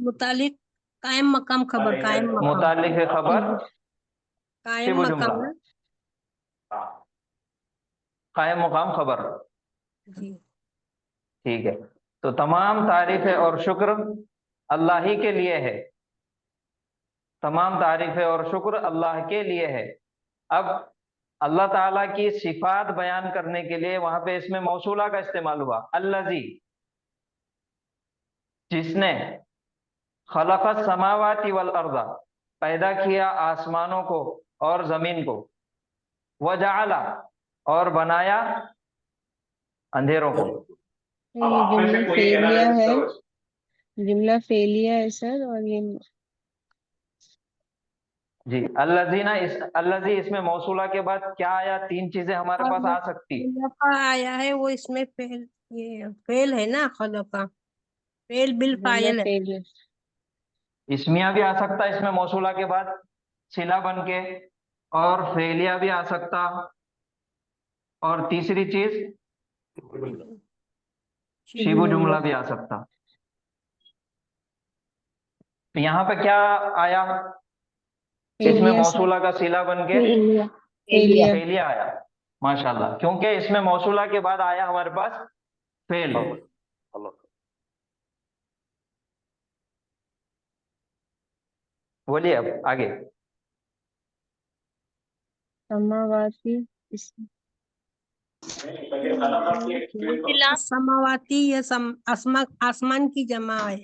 मुतालिक कायम मकाम खबर, कायम मकाम, मुतालिक खबर कायम शिबू जुमला, मकाम ना। कायम मुकाम खबर। जी। ठीक है। तो तमाम तारीफें और शुक्र अल्लाह ही के लिए है। तमाम तारीफें और शुक्र अल्लाह के लिए है। अब अल्लाह ताला की सिफात बयान करने के लिए वहां पे इसमें मौसूला का इस्तेमाल हुआ, अल्लज़ी, जिसने, खलक़स समावाति वल अर्दा, पैदा किया आसमानों को और जमीन को, वजअला, और बनाया अंधेरों को। ये जुमला फेलिया है, जुमला फेलिया है सर। और ये जी, अल्लज़ीना, इस अल्लज़ी इसमें मौसूला के बाद क्या आया? तीन चीजें हमारे और पास आ सकती। खलका आया है, वो इसमें फेल, ये फेल है ना, खलका फेल बिल जुमला फाइल है। फेलिया। इस्मिया भी आ सकता इसमें मौसूला के बाद सिला बन के, और फेलिया भी आ सकता, और तीसरी चीज शिबू जुमला भी आ सकता। तो यहाँ पे क्या आया? इसमें फेलिया सर। मौसूला का सिला बन के फेलिया। फेलिया आया। माशाल्लाह, क्योंकि इसमें मौसूला के बाद आया हमारे पास फेल। अल्लाह। बोलिए अब आगे। समावाती इस समावाती, ये आसमान की जमा है,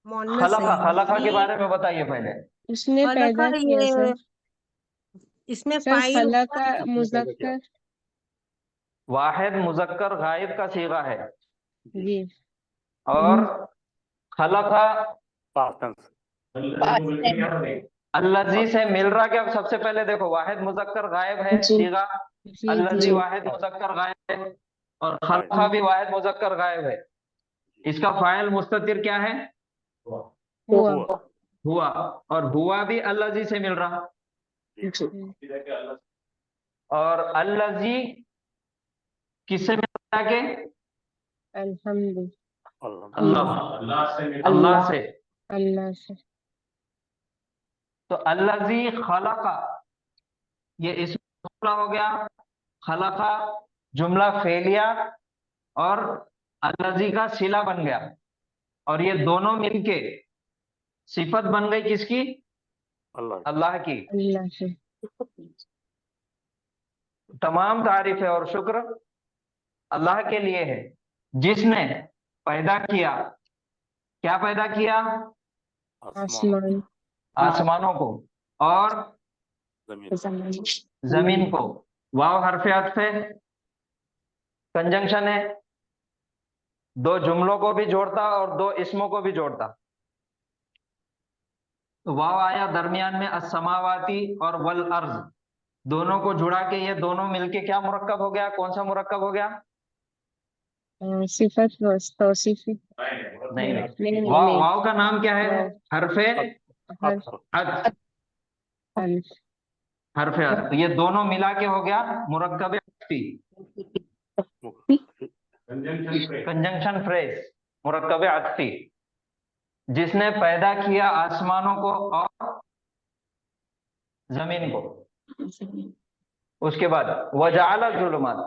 मोनस है। खलका, खलका के बारे में बताइए पहले। उसने खलका पैदा किया ये सर। इसमें सर फाइल खला होगा। का मुजक्कर। वाहिद मुजक्कर गायब का सीगा है। जी। और खलका पास्ट टेंस। अल्लज़ी से मिल रहा क्या? सबसे पहले देखो, वाहिद मुजक्कर गायब है जी सीगा, जी अल्लज़ी जी। वाहिद मुजक्कर गायब है, और खलका भी वाहिद मुजक्कर गायब है। इसका फाइल मुस्ततिर क्या है? हुआ। हुआ। और हुआ भी अल्लज़ी से मिल रहा। और अल्लज़ी किससे मिल रहा के? अल्हम्दु, अल्लाह अल्लाह से। अल्लाह से। तो अल्लज़ी खलका, ये इसम जुमला हो गया, खलका जुमला फेलिया, और अल्लज़ी का सिला बन गया, और ये दोनों मिलके सिफत बन गई किसकी? अल्लाह अल्लाह की। अल्लाह से। तमाम तारीफ है और शुक्र अल्लाह के लिए है, जिसने पैदा किया, क्या पैदा किया? आसमान, आसमानों को और जमीन जमीन, जमीन को। वाव हरफ अत्फ है, कंजंक्शन है, दो जुमलों को भी जोड़ता और दो इसमों को भी जोड़ता। तो वाव आया दरमियान में, अस्समावाती और वल अर्ज, दोनों को जुड़ा के ये दोनों मिलके क्या मुरक्कब हो गया? कौन सा मुरक्कब हो गया? सिफत तौसीफी। नहीं नहीं, नहीं वाव नहीं, वाव का नाम क्या है? वाव। हरफे हर अत्फ, अल्फ, हरफे अत्फ, ये दोनों मिला के हो गया मुरक्कब अत्फी, कंजंक्शन फ्रेज, मुरक्कब अत्फी। जिसने पैदा किया आसमानों को और जमीन को। उसके बाद वजाला जुलुमात,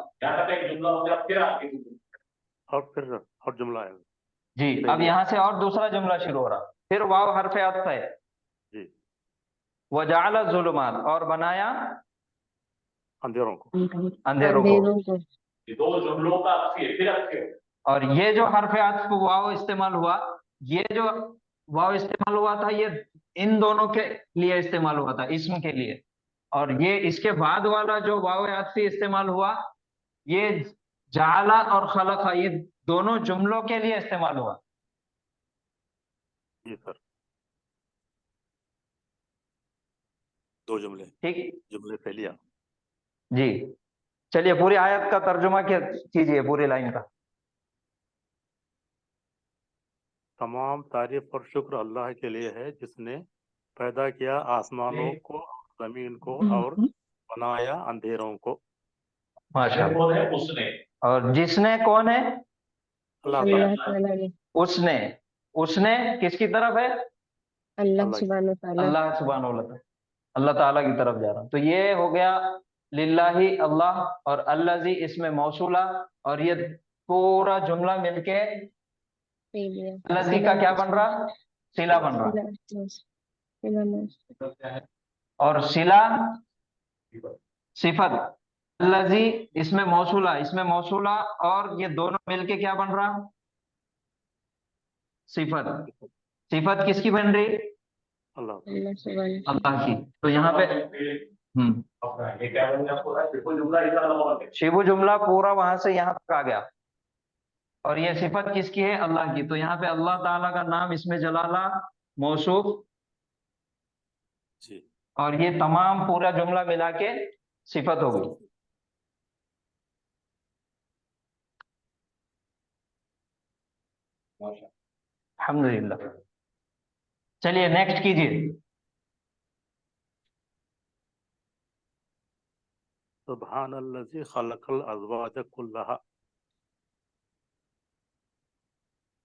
और जुमला है जी अब यहां से और दूसरा जुमला शुरू हो रहा। फिर वाव हरफे अत्फ है, जी, वजाला जुलुमात, और बनाया अंधेरों को। अंधेरों को। अंधेरों को। दो जुमलों का फिर और ये जो हरफे अत्फ वाव इस्तेमाल हुआ, ये जो वाव इस्तेमाल हुआ था, ये इन दोनों के लिए इस्तेमाल हुआ था, इस्म के लिए। और ये इसके बाद वाला जो वाव अत्फी इस्तेमाल हुआ, ये जाला और खलका, ये दोनों जुमलों के लिए इस्तेमाल हुआ। जी सर, दो जुमले, ठीक, जुमले फैलिया। जी चलिए पूरी आयत का तर्जुमा क्या कीजिए, पूरी लाइन का। तमाम तारीफ और शुक्र अल्लाह के लिए है, जिसने पैदा किया आसमानों को, जमीन को, और बनाया अंधेरों को। माशाअल्लाह। है उसने, और जिसने कौन है? अल्लाह अल्लाह ताला, ताला ने, उसने। उसने किसकी तरफ है? अल्लाह अल्लाह सुब्हान ताला। अल्लाह सुब्हानहू व तआला, अल्लाह ताला की तरफ जा रहा। तो ये हो गया लिल्लाही अल्लाह, और अल्लाजी इसमें मौसूला, और ये पूरा जुमला मिलके फेलिया, अल्लाजी का क्या बन रहा? सिला बन रहा। और सिला सिफत, अल्लाजी इसमें मौसूला, इसमें मौसूला, और ये दोनों मिलके क्या बन रहा? सिफत। सिफत किसकी बन रही? अल्लाह अल्लाह सुब्हान अल्लाह की। तो यहाँ पे शिबु जुमला पूरा वहां से यहाँ तक आ गया, और ये सिफत किसकी है? अल्लाह की। तो यहाँ पे अल्लाह ताला का नाम, इसमें जलाला, मौसूफ, जी, और ये तमाम पूरा जुमला मिला के सिफत हो गई। अल्हम्दुलिल्लाह। चलिए नेक्स्ट कीजिए। सुब्हानल्लज़ी खलक़ल अज़वाज कुल्लहा।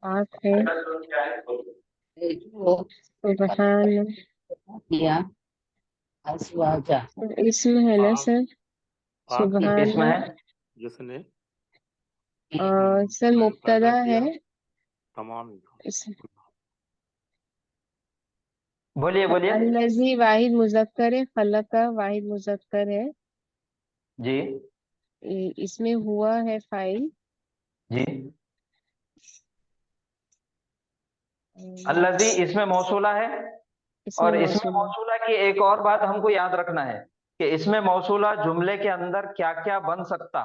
आँख है, सुबहान, किया अज़वाजा, इसमें है ना आग सर? आग सुबहान इसमें है, जिसने सर मुब्तदा है तमाम इस, बोलिए बोलिए। अल्लज़ी वाहिद मुज़क्कर है, खलका वाहिद मुज़क्कर है, जी इसमें हुआ है फाइल। जी। अल्लज़ी इसमें मौसूला है, इसमें और इसमें मौसूल है। मौसूला की एक और बात हमको याद रखना है कि इसमें मौसूला जुमले के अंदर क्या क्या बन सकता।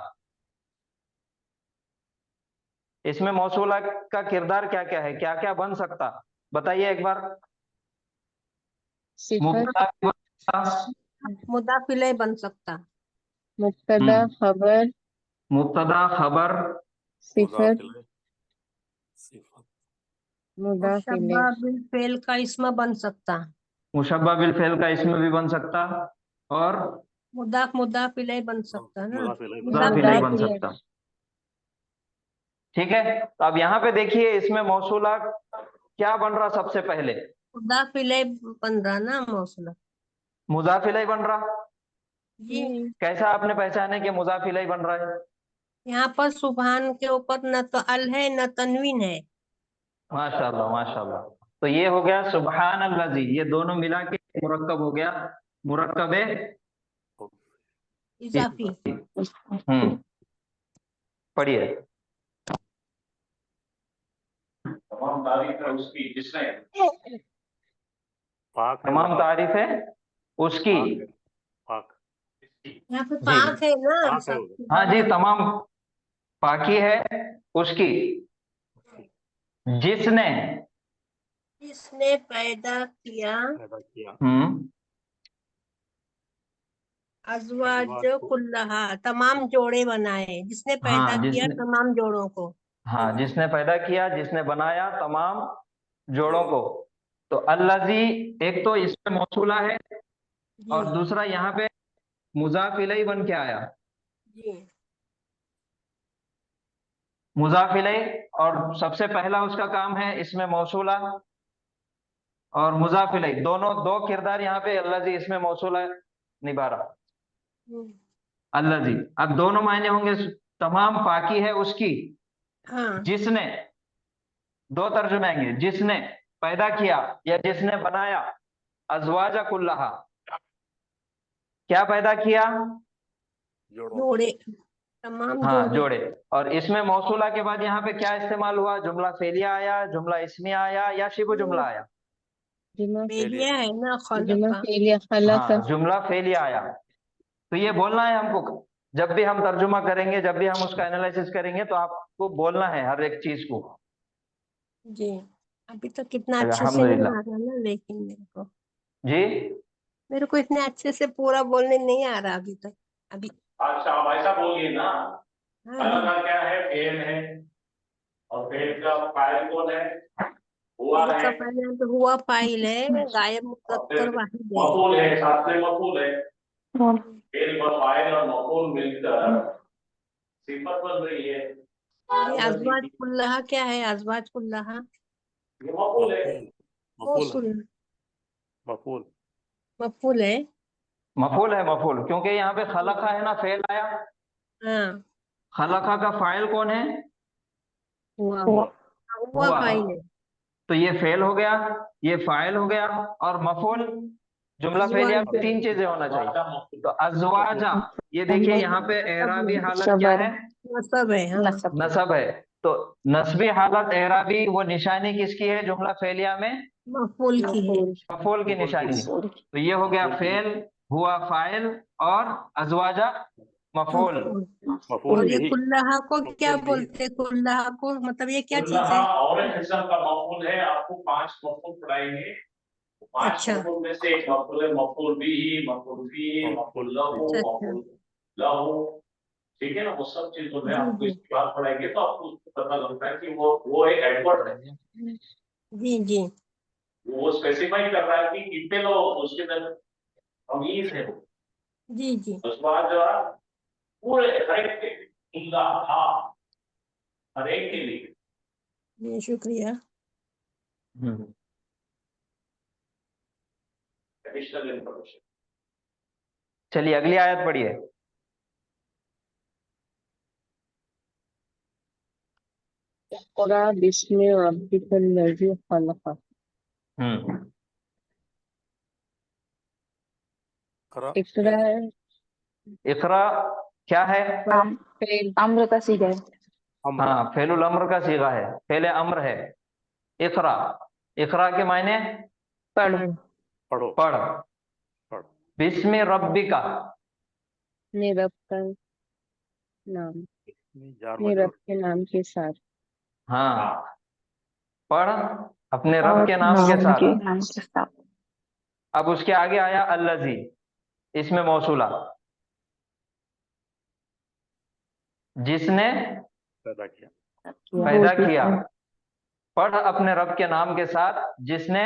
इसमें मौसूला का किरदार क्या क्या है, क्या क्या बन सकता, बताइए एक बार। सिफत, मुब्तदा भी बन सकता, मुदाफ इलैह बन सकता। मुब्तदा, खबर, मुब्तदा, खबर, सिफत, मुज़ाफ सिफत, मुदाफ इलैह, मुशब्बह बिल फेल का इसम बन सकता। मुशब्बा बिल फेल का इसमें भी बन सकता, और मुदाफ इलैह बन सकता ना। मुज़ाफ इलैह मुदाफ इलैह मुदाफ बन इलैह, सकता। ठीक है, तो अब यहाँ पे देखिए इसमें मौसूला क्या बन रहा सबसे पहले, मुदाफ इलैह बन रहा ना मौसूला। मुजाफ इलैह बन रहा। जी कैसा आपने पहचाने कि मुजाफ इलैह बन रहा है? यहाँ पर सुभान के ऊपर न तो अल है न तनवीन है। माशाल्लाह माशाल्लाह। तो ये हो गया सुबहान अल्लाजी, ये दोनों मिला के मुरक्कब हो गया, मुरक्कब है। इजाफी। पढ़िए। तमाम तारीफ है उसकी जिसने पाक है तमाम वो, तारीफ है उसकी। पाक यहाँ पे जी पाक है ना। पाक है वो, हाँ जी, तमाम पाकी है उसकी, जिसने जिसने पैदा किया पैदा किया अज़वाज अज़वाज को, कुल्लहा, तमाम जोड़े बनाए, जिसने पैदा हाँ किया जिसने, तमाम जोड़ों को। हाँ जिसने पैदा किया, जिसने बनाया तमाम जोड़ों को। तो अल्लाजी एक तो इसमें मौसूला है, जी और दूसरा यहाँ पे मुजाफ इलैह बन के आया, जी मुजाफ इलैह। और सबसे पहला उसका काम है इसमें मौसूला और मुजाफ इलैह, दोनों दो किरदार यहाँ पे अल्लाजी इसमें मौसूला निभा रहा। हम्म, अल्लाजी, अब दोनों मायने होंगे, तमाम पाकी है उसकी, हाँ जिसने, दो तर्जुमे आएंगे, जिसने पैदा किया या जिसने बनाया अज़वाजा कुल्लहा, क्या पैदा किया? जोड़ों जोड़े, तमाम हाँ जोड़े। जोड़े। और इसमें मौसूला के बाद यहाँ पे क्या इस्तेमाल हुआ? जुमला फेलिया आया, जुमला इस्मिया आया, या शिबु जुमला आया? जुमा बेलिया है ना जुमा खलका। फेलिया खलक। हाँ जुमला फेलिया आया। तो ये बोलना है हमको, जब भी हम तर्जुमा करेंगे, जब भी हम उसका एनालिसिस करेंगे, तो आपको बोलना है हर एक चीज को। जी अभी तक कितना अच्छे से नहीं अल्हम्दुलिल्लाह आ रहा ना, लेकिन जी। मेरे को इतने अच्छे से पूरा बोलने नहीं आ रहा अभी तक। अभी अच्छा आप ऐसा बोलिए ना, हाँ अलग जी। का क्या है? फेल है, और फेल का फाइल कौन है? हुआ फेल का है, पहले यहाँ पे हुआ फाइल है, गायब और फिर मुज़क्कर वाहिद है। मफूल है, साथ में मफूल है। फेल और फाइल और मफूल मिलकर सिफत बन रही है। और ये अज़वाज कुल्लहा क्या है? अज़वाज कुल्लहा ये मफूल है। मफूल मौसूल, मफूल मफूल है। मफूल है, मफूल, क्योंकि यहाँ पे खलका है ना, फेल आया। हाँ खलका का फाइल कौन है? हुआ हुआ हुआ फाइल है। तो ये फेल हो गया, ये फाइल हो गया, और मफूल जुमला फेलिया अज़वाज में तीन चीजें होना चाहिए। तो अज़वाजा, ये देखिए यहाँ पे एराबी हालत क्या है? नसब है। हाँ नसब है। तो नस्बी हालत एराबी, वो निशानी किसकी है जुमला फेलिया में? मफूल की है। मफूल की निशानी। तो ये हो गया फेल, हुआ फाइल, और अज़वाजा मफूल। मफूल। मफूल और ये भी कुल्लहा को क्या मफूल भी बोलते हैं? कुल्लहा को मतलब ये क्या चीज कुल्लहा है? और एक किस्म का मफूल है। आपको 5 मफूल पढ़ाएंगे। 5 अच्छा मफूल में से एक मफूल है मफूल भी, मफूल भी, मफूल लहू, अच्छा अच्छा। मफूल लहू। ठीक है ना, वो सब चीजों में जी आपको जी इसके बाद पढ़ाएंगे तो आपको पता लगता है कि वो एक एडवर्ड है। जी जी वो स्पेसिफाई कर रहा है कि कितने लोग उसके अंदर तमीज है। वो जी जी उसके बाद जो है पूरे हर एक के कुल्लहा, हर एक के लिए। जी शुक्रिया। Additional information. चलिए अगली आयत पढ़िए। इक़रा बिस्मि रब्बिकल लज़ी खलक़। करा इक़रा है इकरा क्या है? फेल अम्र का सीगा है। अम्र हाँ फेलुल अम्र का सीगा है, फेले अम्र है। इकरा, इकरा के मायने पढ़। पढ़ो पढ़। पढ़ बिस्मि रब्बिका, अपने रब का नाम, जार अपने रब मजरूर के नाम के साथ। हाँ पढ़ अपने रब के नाम के साथ। अब उसके आगे आया अल्लजी, इसमें मौसूला, जिसने पैदा किया पैदा किया। पढ़ अपने रब के नाम के साथ जिसने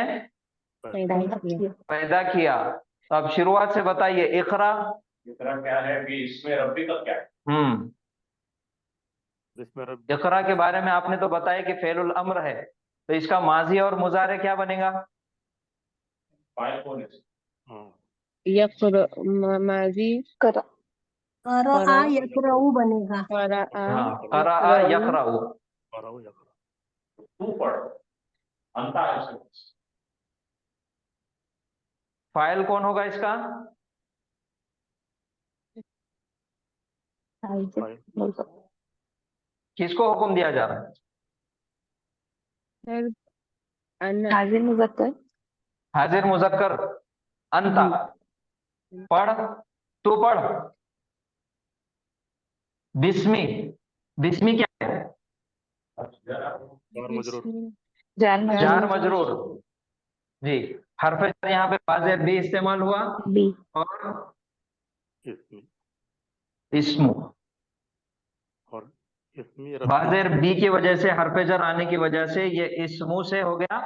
पैदा किया। पैदा किया। तो अब शुरुआत से बताइए, इकरा इकरा क्या है? भी इसमें रब्बी का क्या है? इसमें रब्बी इकरा के बारे में आपने तो बताया कि फेलुल अम्र है, तो इसका माजी और मुजारे क्या बनेगा? फाइल कौन है? हाँ, माजी करा यकरऊ बनेगा। हाँ, करा यकराऊ। कराओ या करा। तू पढ़, अंता है उसके पास। फाइल कौन होगा इसका? फाइल किसको हुक्म दिया जा रहा है? सर हाजिर मुजक्कर हाजिर मुजक्कर अंता। पढ़, तू पढ़। बिस्मी, बिस्मी क्या है? Jar मजरूर jar मजरूर। जी, हरफ जार यहाँ पे वाज़ेह बी इस्तेमाल हुआ और इसमें इस्मु। और इसमें रब्बी वाज़ेह बी की वजह से, हरफ जार आने की वजह से ये इस्मु से हो गया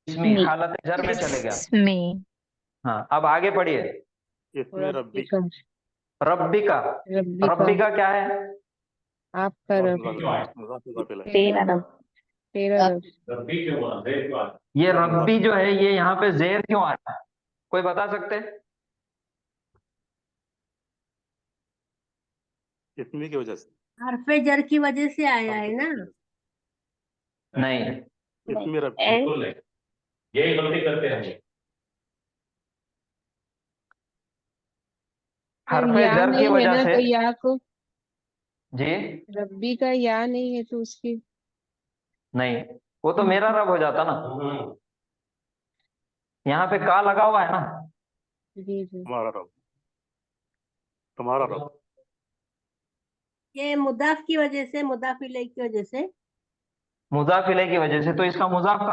इसमी, हालत जर में चले गया। हाँ, अब आगे पढ़िए। इसमें रब्बी रब्बी का, रब्बी का क्या है? आपका रब, मुज़ाफ इलैह। तेरा रब। रब्बी क्यों बोला? देर क्यों आया? ये रब्बी जो है ये यहाँ पे जेर क्यों आया? कोई बता सकते हैं? इसमें की वजह से हरफे जर की वजह से आया है ना। नहीं, इसमें रब्बी बिल्कुल नहीं, यही गलती करते हैं हम लोग। हरफ या जर की नहीं है वजह ना, से। तो या को जी रब्बी का या नहीं है तो उसकी नहीं, वो तो मेरा रब हो जाता ना। यहाँ पे का लगा हुआ है ना। जी जी हमारा रब, तुम्हारा रब। ये मुदाफ की वजह से, मुदाफ इलैह की वजह से, मुजाफ इलैह की वजह से, तो इसका मुजाफ का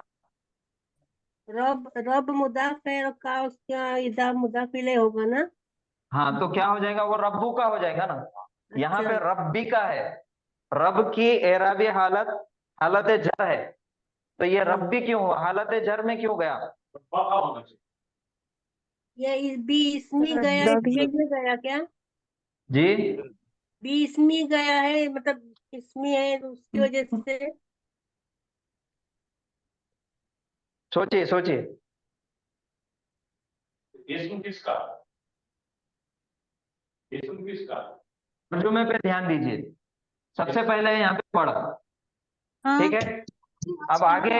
रब रब मुदाफ है और का उसका इदा मुदाफ इलैह होगा ना। हाँ, तो क्या हो जाएगा? वो रब्बू का हो जाएगा ना। यहाँ पे अच्छा, रब्बी का है, रब की एराबी हालत हालत जर है, तो ये रब्बी क्यों हुआ? हालत जर में क्यों गया? पक्का होना चाहिए। ये बी इसमें गया, इसमें गया क्या? जी, बी इसमें गया है, मतलब इसमें है तो उसकी वजह से। सोचिए सोचिए। इसम किसका? इसम किसका? तर्जुमे पे ध्यान दीजिए। सबसे पहले यहाँ पे पढ़, हाँ, ठीक है। अब आगे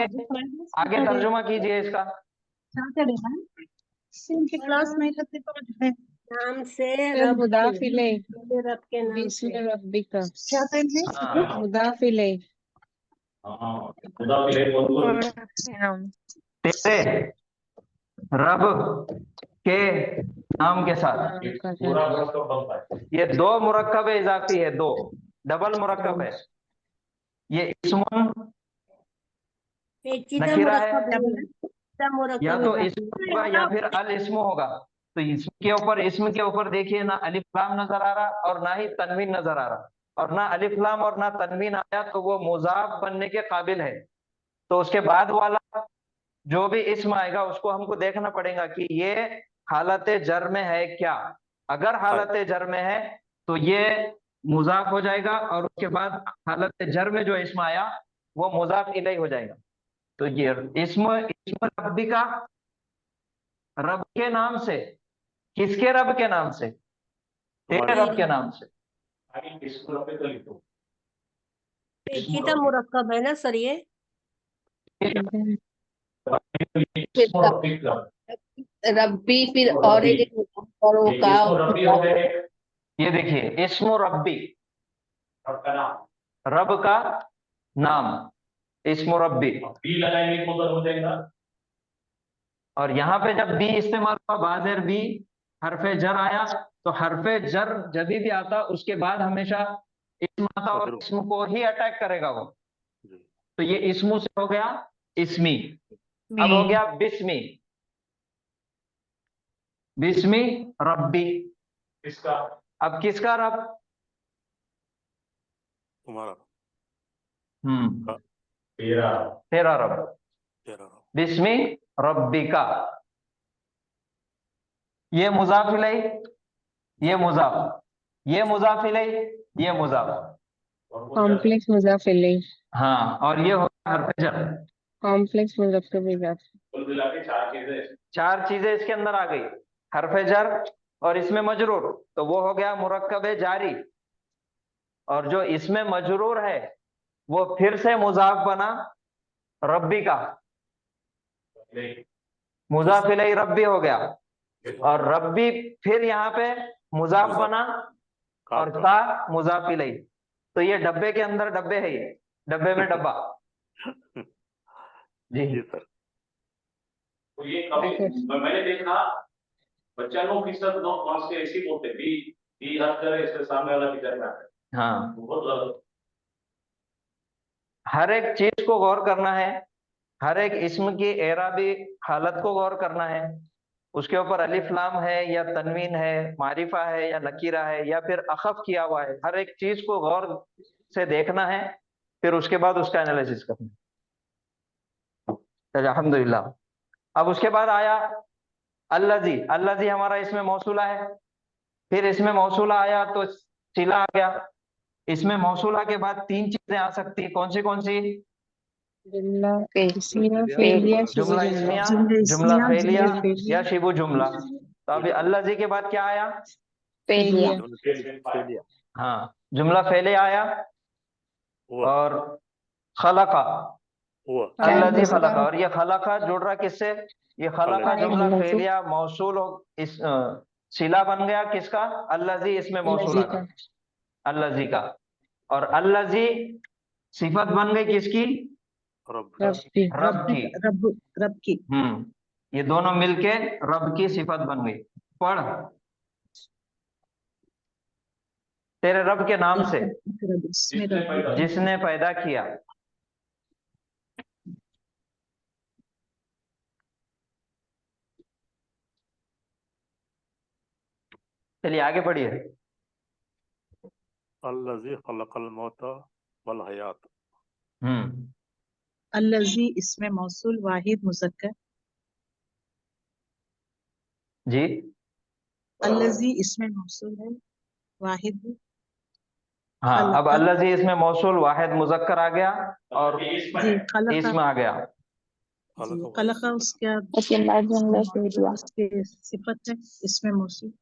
आगे तर्जुमा कीजिए इसका। क्लास में नाम से सर रब मुदाफ इलैह, रब के नाम बिस्म से। रब्बी का हाँ, मुदाफ इलैह। हाँ, खुदा के लिए बोल। तेरे रब के नाम के साथ। पूरा मुरक्कब बनता है। ये दो मुरक्कब इजाफी है, दो डबल मुरक्कब है। ये इस्मुन पेचीदा नकीरा है, मुरक्कब है ना, पेचीदा मुरक्कब या तो है। इस्म होगा या फिर अल इस्मु होगा। तो इसम के ऊपर देखिए ना अलिफ लाम नजर आ रहा और ना ही तनवीन नजर आ रहा, और ना अलिफ लाम और ना तनवीन आया तो वो मुजाफ बनने के काबिल है। तो उसके बाद वाला जो भी इस्म आएगा उसको हमको देखना पड़ेगा कि ये हालत जर में है क्या। अगर हालत जर में है तो ये मुजाफ हो जाएगा, और उसके बाद हालत जर में जो इस्म आया वो मुजाफ इलैहि हो जाएगा। तो ये इस्म इस्म रब्बी का रब के नाम से, किसके रब के नाम से? तेरे रब के नाम से। आगे इसको रब्बे का लिखो। पेचीदा मुरक्कब है ना सर ये। इसको रब्बी का। रब्बी फिर और एक करो ये का इसको रब्बी हो गए। ये देखिए इस्म रब्बी, रब का नाम। रब का नाम, इस्म रब्बी। बी लगाएंगे तो उधर हो जाएगा। और यहाँ पे जब बी इस्तेमाल हुआ, बाज़ेर बी, हरफे जर आया, तो हरफे जर जब भी आता उसके बाद हमेशा इस्म आता और इस्म को ही अटैक करेगा वो। तो ये इस्मु से हो गया इस्मी। अब हो गया बिस्मी, बिस्मी रब्बी। किसका? अब किसका रब? तुम्हारा तेरा। तेरा रब। तेरा रब। बिस्मी रब्बी का। ये मुजाफ इलैहि, ये मुजाफ, ये मुजाफ इलैहि, ये मुजाफ। कॉम्प्लेक्स मुजाफ इलैह, हाँ, और ये होगा हरफ जर। कॉम्प्लेक्स मुरक्कब इजाफी। कुल मिला के 4 चीजें। 4 चीजें इसके अंदर आ गई, हरफ जर और इसमें मजरूर, तो वो हो गया मुरक्कब जारी। और जो इसमें मजरूर है वो फिर से मुजाफ बना रब्बी का, मुजाफ इलैहि रब्बी हो गया, और रब्बी फिर यहाँ पे मुजाफ बना और का मुजाफ इलैहि। तो ये डब्बे के अंदर डब्बे है, ये डब्बे में डब्बा। जी जी सर। तो ये कभी मैंने देखा बच्चा लोग की सब नोट मार्क्स के ऐसी बोलते भी हर तरह इसके सामने वाला भी करना है। हाँ, बहुत हर एक चीज को गौर करना है, हर एक इस्म की एराबी हालत को गौर करना है, उसके ऊपर अलिफ लाम है या तनवीन है, मारिफा है या नकीरा है या फिर अखफ किया हुआ है, हर एक चीज को गौर से देखना है, फिर उसके बाद उसका एनालिसिस करना है। अल्हम्दुलिल्लाह। अब उसके बाद आया अल्लजी। अल्लजी हमारा इसमें मौसूला है, फिर इसमें मौसूला आया तो सिला आ गया। इसमें मौसूला के बाद 3 चीजें आ सकती है, कौन सी? जुमला इस्मिया फेलिया शिबु जुमला जुमला। इस्मिया, जुमला फेलिया फेलिया या शिबु जुमला। तो अभी अल्लजी के बाद क्या आया? फेलिया। फेलिया। हाँ, जुमला फेले आया। हुआ और खलका, हुआ अल्लजी खलका। खलका, और ये खलका जुड़ रहा किससे? ये खलका खलका। जुमला फेलिया मौसूल इस सिला बन गया किसका? अल्लजी, इसमें मौसूला अल्लजी का, का। अल्लजी का। और अल्लजी सिफत बन गई किसकी? रब रब्बी। रब की। रब की। ये दोनों मिलके रब की सिफत बन गई। पढ़, तेरे रब के नाम से जिसने पैदा किया। चलिए आगे बढ़िए। अल्लज़ी खलक़ल मौत वल हयात। अल्लज़ी इसमें मौसूल वाहिद मुज़क्कर। जी, अल्लज़ी इसमें मौसूल है वाहिद। हाँ, अब खलक़ा। अल्लज़ी इसमें मौसूल वाहिद मुज़क्कर आ गया और जी खलक़ा। इसमें आ गया। जी खलक़ा उसके उसके बाद जुमला फेलिया। उसके सिफत है इसमें मौसूल।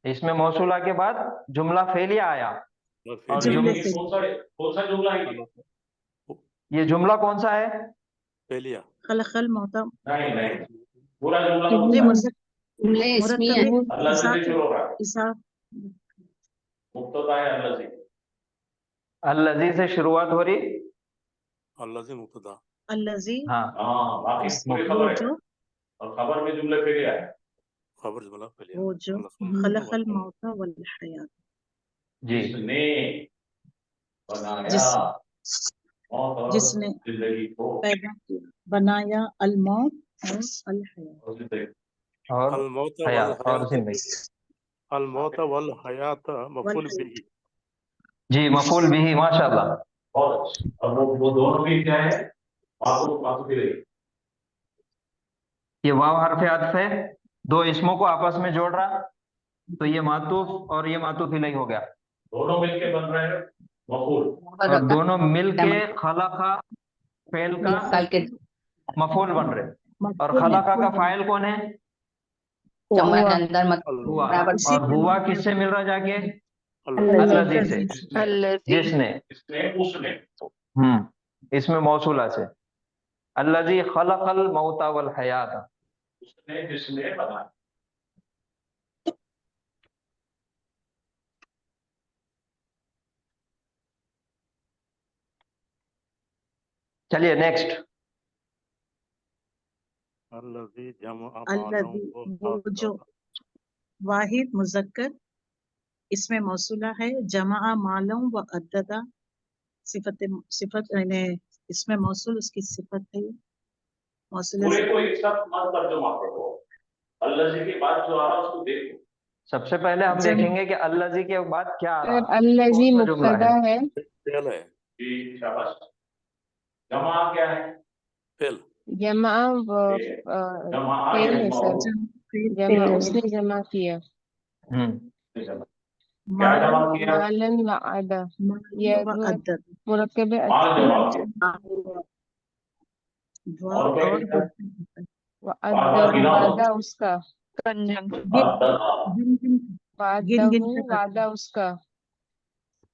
इसमें मौसूला के बाद जुमला फेलिया आया। और जुमले से कौन सा जुमला है ये? ये जुमला कौन सा है? फेलिया। खलक़ल मौता। नहीं पूरा जुमला नहीं कौन सा है? मुज़क्कर जुमले इस्मिया है। अल्लाह से शुरू हो रहा है, इसा मुब्तदा है अल्लाह से। अल्लज़ी से शुरुआत हो रही। अल्लज़ी मुब्तदा। अल्लज़ी हाँ, बाकी पूरी वो खबर है जो और खबर में जुमले फेलिया है। खबर जुमला फेलिया। वो जो खलक़ल मौता वल हयात। जी, जिसने बनाया जिस मौत और जिसने जिंदगी को पैदा किया बनाया अल मौत और अल हयात। और जिंदगी। और अल मौत वल हयात और हयात। जिंदगी। अल मौत वल हयात मफ़ूल बिही। जी, मफूल बिही, माशाल्लाह। बहुत अच्छा। और वो दोनों भी क्या है? मातूफ भी रही। ये वाव हरफ अत्फ है, 2 इसमों को आपस में जोड़ रहा, तो ये मातूफ और ये मातूफ इलैहि हो गया। दोनों मिलके बन रहे हैं मफूल। और दोनों मिलके खलका फेल का कल के मफूल बन रहे। और मफूल खलका का है। फाइल कौन है? जमा हुआ। के अंदर मत हुआ। बराबर उसी और हुआ किससे मिल रहा जाके? अल्लज़ी अल्लज़ी से, जिसने। इसने उसने इसमें मौसूला से। अल्लज़ी खलक़ल मौता वल हयात। उसने जिसने बनाया। चलिए नेक्स्ट। अल्लज़ी जमअ अल्लज़ी वो जो वाहिद मुज़क्कर इसमें मौसूला है जमा मालूम व अद्ददा। सिफत यानी इसमें मौसूल उसकी सिफत है। मौसूल पूरे को एक साथ मत तर्जुमा करो। अल्लाह के बाद जो आ रहा है उसको देखो। सबसे पहले हम देखेंगे कि अल्लज़ी के बाद क्या आ रहा, अल्लज़ी कौन सा जुमला मुब्तदा है। है। फेल है। जी शाबाश। जमा क्या है? फेल। जमा जमा फेल है सर। जमा उसने जमा किया। क्या मालन जमा किया? मालन व आदा, ये मालन व अद्दद, मुरक्कब माल जमा अत्व किया वा और क्या और किया? व वादा गिना दो। वादा उसका, गिन गिन वादहु कर वादा उसका,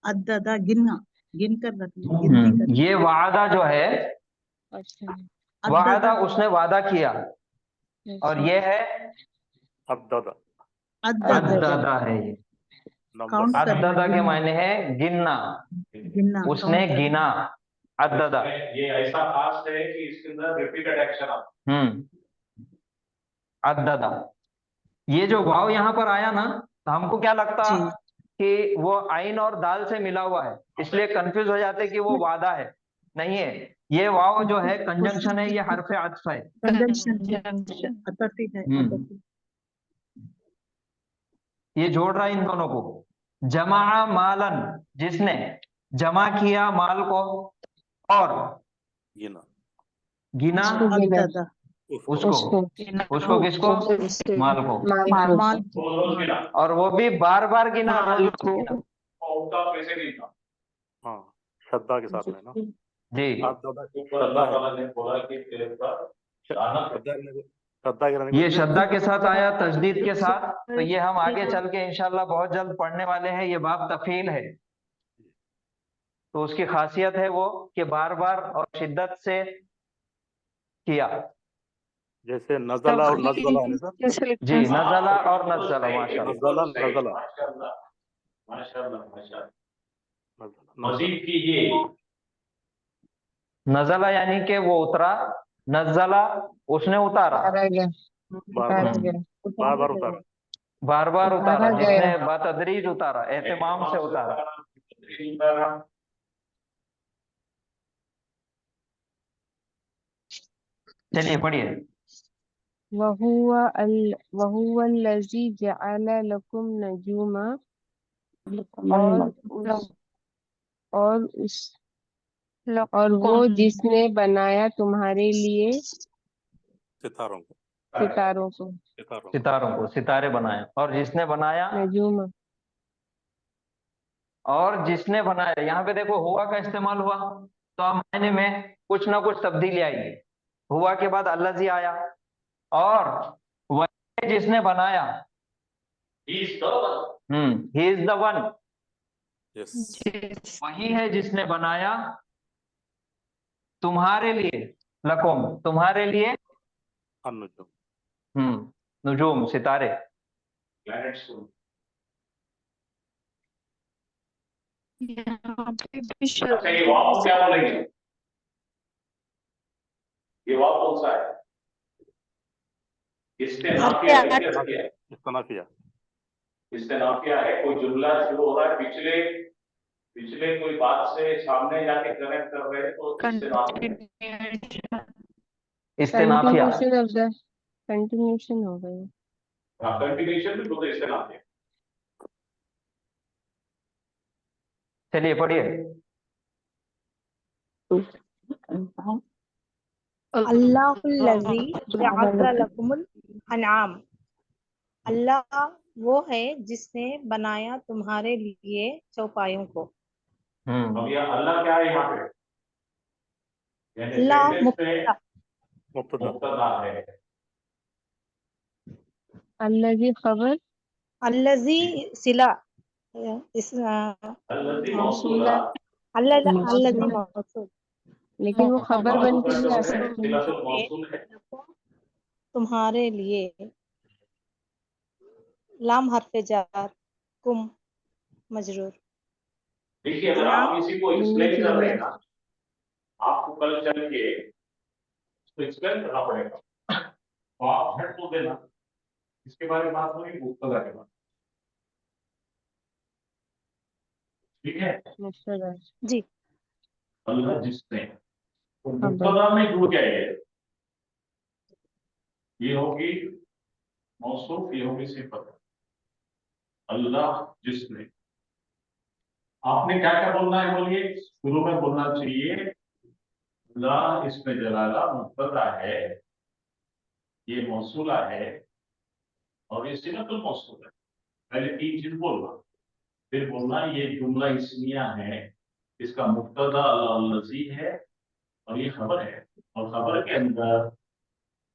अद्ददा गिनना, गिन कर रखना, गिनती कर ये वादा जो है, अच्छा वादा उसने वादा किया, और अच्छा ये है अद्ददा अद्ददा अद्ददा है। ये काउंट नंबर करना, अद्ददा के गिनना, मायने है गिनना, गिनना, उसने काउंट करना। गिना, अद्ददा। ये ऐसा खास है कि इसके अंदर रिपीटेड एक्शन आता अद्ददा। ये जो वाव यहाँ पर आया ना, तो हमको क्या लगता जी कि वो आइन और दाल से मिला हुआ है, इसलिए कंफ्यूज हो जाते कि वो वादा है। नहीं है, ये वाव जो है कंजंक्शन है, ये हरफ अत्फ है। कंजंक्शन अतफी है, हम्म। अतफी। ये जोड़ रहा है इन दोनों को। जमा मालन, जिसने जमा किया माल को, और गिना गिना उसको गिना, अद्ददा उसको उसको किसको? माल को। माल माल को, रोज गिना और वो भी बार बार गिना, रोज गिना। और उसका पैसे गिना। हाँ श्रद्धा के साथ में ना। जी। अद्ददा के ऊपर अल्लाह अल्लाह है। ताला ने बोला कि तेरे पर लानत है। श्रद्धा के रहने ये श्रद्धा के साथ आया, तजदीद के साथ, तो ये हम आगे चल के इंशाल्लाह बहुत जल्द पढ़ने वाले हैं। ये बाब तफील है, तो उसकी खासियत है वो कि बार बार और शिद्दत से किया। जैसे नजला और नजला है ना सर। जी, नजला और नजला, माशाल्लाह। नजला नजला माशाल्लाह माशाल्लाह माशाल्लाह। नजला मजीद कीजिए। नजला यानी कि वो उतरा, नजला उसने उतारा, उतारा गया, बार उतारा बार गया, बार बार उतारा। बार बार उतारा, उतारा गया। जिसने बतदरीज उतारा, एहतिमाम से उतारा। चलिए पढ़िए। वहुवा अल्लज़ी जअल लकुम नजूमा, और उस और वो जिसने बनाया तुम्हारे लिए सितारों को सितारों को, सितारों को, सितारे बनाए, और जिसने बनाया, नजूमा। और जिसने बनाया, यहाँ पे देखो हुआ का इस्तेमाल हुआ, तो अब मायने में कुछ ना कुछ तब्दीली आएगी। हुआ के बाद अल्लाजी आया, और वह जिसने बनाया, he is the one, yes वही है जिसने बनाया तुम्हारे लिए, लकुम तुम्हारे लिए, अन्नुजुम नुजूम सितारे। अच्छा ये वाव को क्या बोलेंगे? ये वाव कौन सा है? इस्तेनाफिया है, इस्तेनाफिया है। इस्तेनाफिया इस्तेनाफिया है, कोई जुमला शुरू हो रहा है पिछले कोई बात से सामने जाके कनेक्ट कर रहे हैं, तो इस्तेनाफिया। इस्तेनाफिया, कंटिन्यूशन हो गई। हाँ, कंटिन्यूशन भी बोलते इस्तेनाफिया। चलिए पढ़िए। अल्लाहुल्लज़ी जअल लकुमुल अनआम, अल्लाह वो है जिसने बनाया तुम्हारे लिए चौपायों को। अब ये अल्लाह क्या है यहाँ पे? यानी अल्लाह सेंटेंस में मुब्तदा मुब्तदा है। अल्लज़ी खबर, अल्लज़ी सिला, इस अल्लज़ी मौसूला, अल्लज़ी मौसूला, मौसूल, लेकिन वो खबर बन के भी आ मासूल सकती है। सिलातुल मौसूल है। तुम्हारे लिए, लाम हर्फे जार, कुम मजरूर। देखिए अगर आप इसी को जुम्ले एक्सप्लेन कर रहे फेलिया, हैं ना, आपको कल चल के इसको एक्सप्लेन करना पड़ेगा, तो आप हेड को देना, इसके बारे में बात होगी मुब्तदा के बाद, ठीक है? मुब्तदा, जी अल्लाह जिसने, तो मुब्तदा में जुड़ गया ये होगी मौसूफ, ये होगी सिफत। अल्लाह जिसने, आपने क्या क्या बोलना है बोलिए? शुरू में बोलना चाहिए अल्लाह इसमें जलाला मुब्तदा है, ये मौसूला है, और ये सिलतुल मौसूल है। पहले तीन चीज बोलना, फिर बोलना ये जुमला इस्मिया है, इसका मुब्तदा अल्लज़ी है और ये खबर है, और खबर के अंदर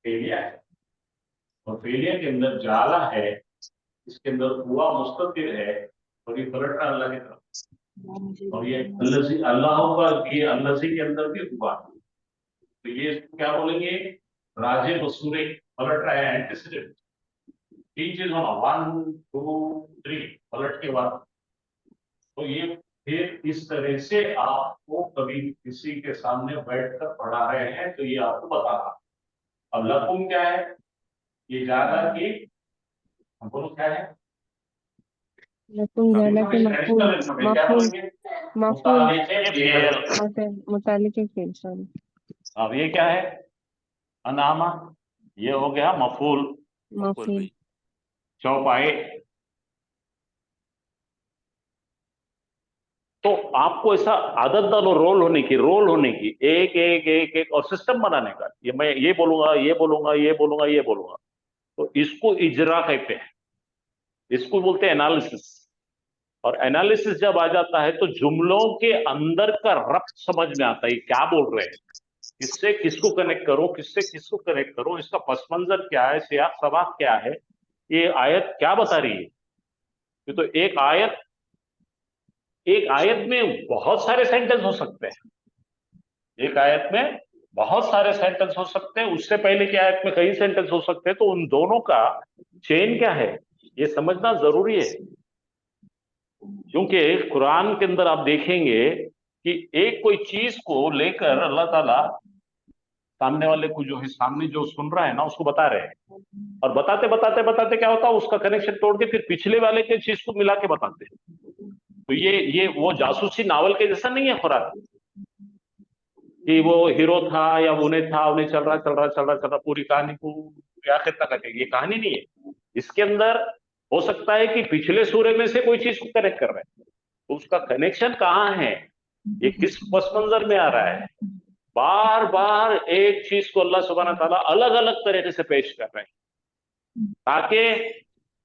फेलिया है, और फेलिया के अंदर जाला है, इसके अंदर हुआ मुस्तकिर है, और ये पलट रहा अल्लाह की तरफ, और ये अल्लज़ी अल्लाह का, ये अल्लज़ी के अंदर भी हुआ, तो ये क्या बोलेंगे, राजे बसूरे पलट रहा है, एंटीसिडेंट, 3 चीज होना, 1 2 3 पलट के बाद। तो ये फिर इस तरह से आपको कभी किसी के सामने बैठकर पढ़ा रहे हैं तो ये आपको बता रहा। अब लकुम क्या है, ये ज्यादा की बोलो क्या है, लकुम जाला के मफूल क्या मफूल बोलेंगे, मफूल मुतालिक मुतालिक फेल, सॉरी। अब ये क्या है, अनामा, ये हो गया मफूल, मफूल चौपाई। तो आपको ऐसा आदत डालो रोल होने की, एक एक एक एक, और सिस्टम बनाने का, ये मैं ये बोलूंगा ये बोलूंगा ये बोलूंगा ये बोलूंगा, तो इसको इजरा कहते हैं, इसको बोलते हैं एनालिसिस। और एनालिसिस जब आ जाता है तो जुमलों के अंदर का रब्त समझ में आता है, क्या बोल रहे हैं, किससे किसको कनेक्ट करो, किससे किसको कनेक्ट करो, इसका पस मंजर क्या है, सियाक सबाक क्या है, ये आयत क्या बता रही है। ये तो एक आयत में बहुत सारे सेंटेंस हो सकते हैं, एक आयत में बहुत सारे सेंटेंस हो सकते हैं, उससे पहले की आयत में कई सेंटेंस हो सकते हैं, तो उन दोनों का चेन क्या है ये समझना जरूरी है। क्योंकि कुरान के अंदर आप देखेंगे कि एक कोई चीज को लेकर अल्लाह ताला सामने वाले को जो है, सामने जो सुन रहा है ना, उसको बता रहे हैं, और बताते बताते बताते क्या होता है, उसका कनेक्शन तोड़ के फिर पिछले वाले के चीज को मिला के बताते हैं। तो ये वो जासूसी नावल के जैसा नहीं है कुरान, कि वो हीरो था या उन्हें था, उन्हें चल रहा पूरी कहानी को आखिर तक आके, ये कहानी नहीं है। इसके अंदर हो सकता है कि पिछले सूरे में से कोई चीज को कनेक्ट कर रहे हैं, तो उसका कनेक्शन कहाँ है, ये किस पस मंजर में आ रहा है, बार बार एक चीज को अल्लाह सुब्हानहू तआला अलग अलग तरीके से पेश कर रहे हैं ताकि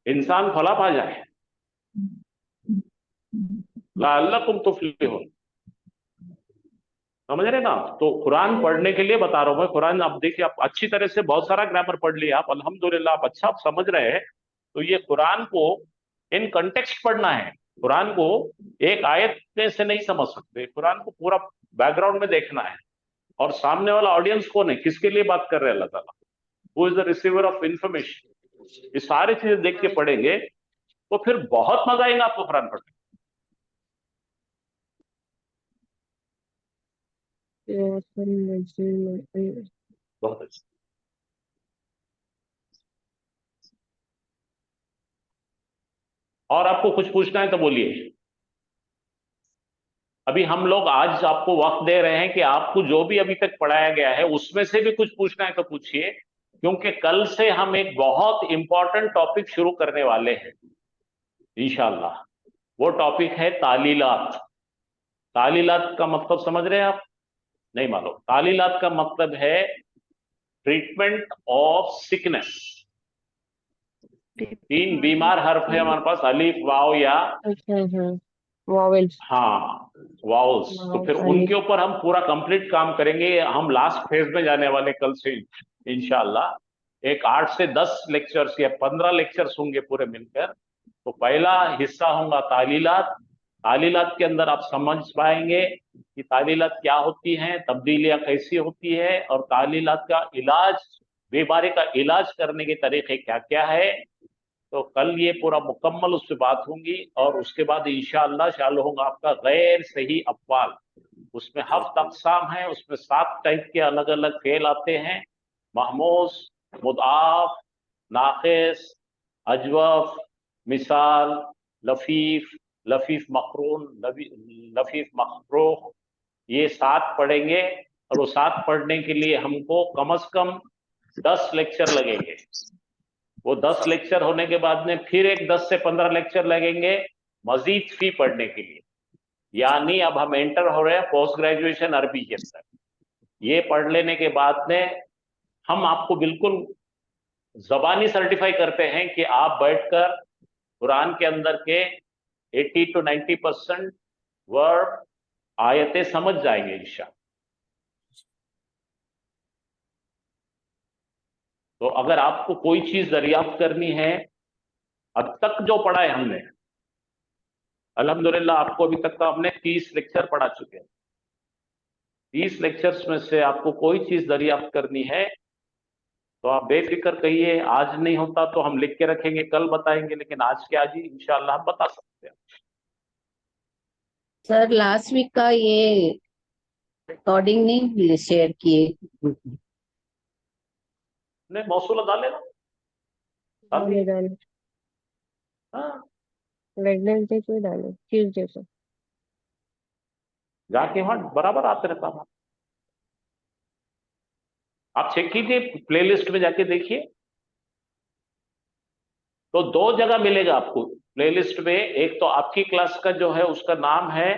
इंसान फला पा जाए, लअल्लकुम तुफ्लिहून, समझ रहे ना। तो कुरान पढ़ने के लिए बता रहा हूं मैं, कुरान आप देखिए, आप अच्छी तरह से बहुत सारा ग्रामर पढ़ लिया आप, अल्हम्दुलिल्लाह, आप अच्छा आप समझ रहे हैं। तो ये कुरान को इन कंटेक्स्ट पढ़ना है, कुरान को एक आयत में से नहीं समझ सकते, कुरान को पूरा बैकग्राउंड में देखना है, और सामने वाला ऑडियंस कौन है, किसके लिए बात कर रहे हैं अल्लाह ताला, who is the receiver of information, ये सारी चीजें देख के पढ़ेंगे तो फिर बहुत मजा आएगा आपको कुरान पढ़ने। बहुत अच्छा। और आपको कुछ पूछना है तो बोलिए। अभी हम लोग आज आपको वक्त दे रहे हैं कि आपको जो भी अभी तक पढ़ाया गया है उसमें से भी कुछ पूछना है तो पूछिए, क्योंकि कल से हम एक बहुत इंपॉर्टेंट टॉपिक शुरू करने वाले हैं इंशाल्लाह। वो टॉपिक है तालीलात। तालीलात का मतलब समझ रहे हैं आप, नहीं मालूम? तालीलात का मतलब है ट्रीटमेंट ऑफ सिकनेस। 3 बीमार हर्फ है हमारे पास, अलिफ वाव या वॉवेल्स, हाँ वाउल्स। तो फिर उनके ऊपर हम पूरा कंप्लीट काम करेंगे। हम लास्ट फेज में जाने वाले कल से इंशाल्लाह। एक 8 से 10 लेक्चर्स या 15 लेक्चर्स होंगे पूरे मिलकर। तो पहला हिस्सा होगा तालीलात। तालीलात के अंदर आप समझ पाएंगे कि तालीलात क्या होती हैं, तब्दीलियां कैसी होती है, और तालीलात का इलाज, बीमारी का इलाज करने के तरीके क्या क्या है। तो कल ये पूरा मुकम्मल उससे बात होंगी, और उसके बाद इंशाअल्लाह चालू होगा आपका गैर सही अफ़्वाल। उसमें 7 अक़साम है, उसमें 7 टाइप के अलग अलग फेल आते हैं, महमूस, मुदाफ, नाक़िस, अजवफ, मिसाल, लफीफ, लफीफ मक़रून, लफीफ मक़रूह, ये 7 पढ़ेंगे। और वो 7 पढ़ने के लिए हमको कम से कम 10 लेक्चर लगेंगे। वो 10 लेक्चर होने के बाद में फिर एक 10 से 15 लेक्चर लगेंगे मजीद फी पढ़ने के लिए। यानी अब हम एंटर हो रहे हैं पोस्ट ग्रेजुएशन अरबी के अंदर। ये पढ़ लेने के बाद में हम आपको बिल्कुल जबानी सर्टिफाई करते हैं कि आप बैठकर कुरान के अंदर के 80 to 90% वर्ब आयतें समझ जाएंगे इंशाअल्लाह। तो अगर आपको कोई चीज दरियाफ्त करनी है, अब तक जो पढ़ा है हमने, अल्हम्दुलिल्लाह आपको अभी तक का हमने 30 लेक्चर पढ़ा चुके हैं। 30 लेक्चर्स में से आपको कोई चीज दरियाफ्त करनी है तो आप बेफिक्र कहिए, आज नहीं होता तो हम लिख के रखेंगे, कल बताएंगे, लेकिन आज के आज ही इंशाअल्लाह हम बता सकते हैं। सर लास्ट वीक का ये रिकॉर्डिंग नहीं शेयर किए। नहीं, मौसूला डाले ना, डाल डाले दिए। डाले हाँ, वेडनेसडे को डाले, ट्यूसडे को। जाके वहां बराबर आते रहता था। आप चेक कीजिए, प्लेलिस्ट में जाके देखिए, तो 2 जगह मिलेगा आपको प्लेलिस्ट में। एक तो आपकी क्लास का जो है उसका नाम है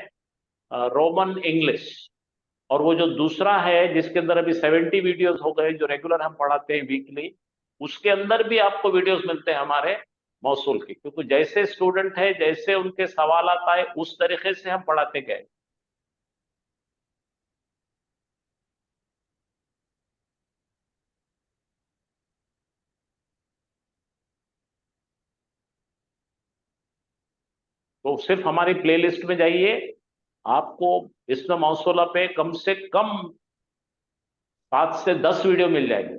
रोमन इंग्लिश, और वो जो दूसरा है जिसके अंदर अभी 70 वीडियोस हो गए जो रेगुलर हम पढ़ाते हैं वीकली, उसके अंदर भी आपको वीडियोस मिलते हैं हमारे मौसूल की, क्योंकि जैसे स्टूडेंट है, जैसे उनके सवाल आता है, उस तरीके से हम पढ़ाते गए। तो सिर्फ हमारी प्लेलिस्ट में जाइए, आपको इसमें मौसूला पे कम से कम 7 से 10 वीडियो मिल जाएंगे।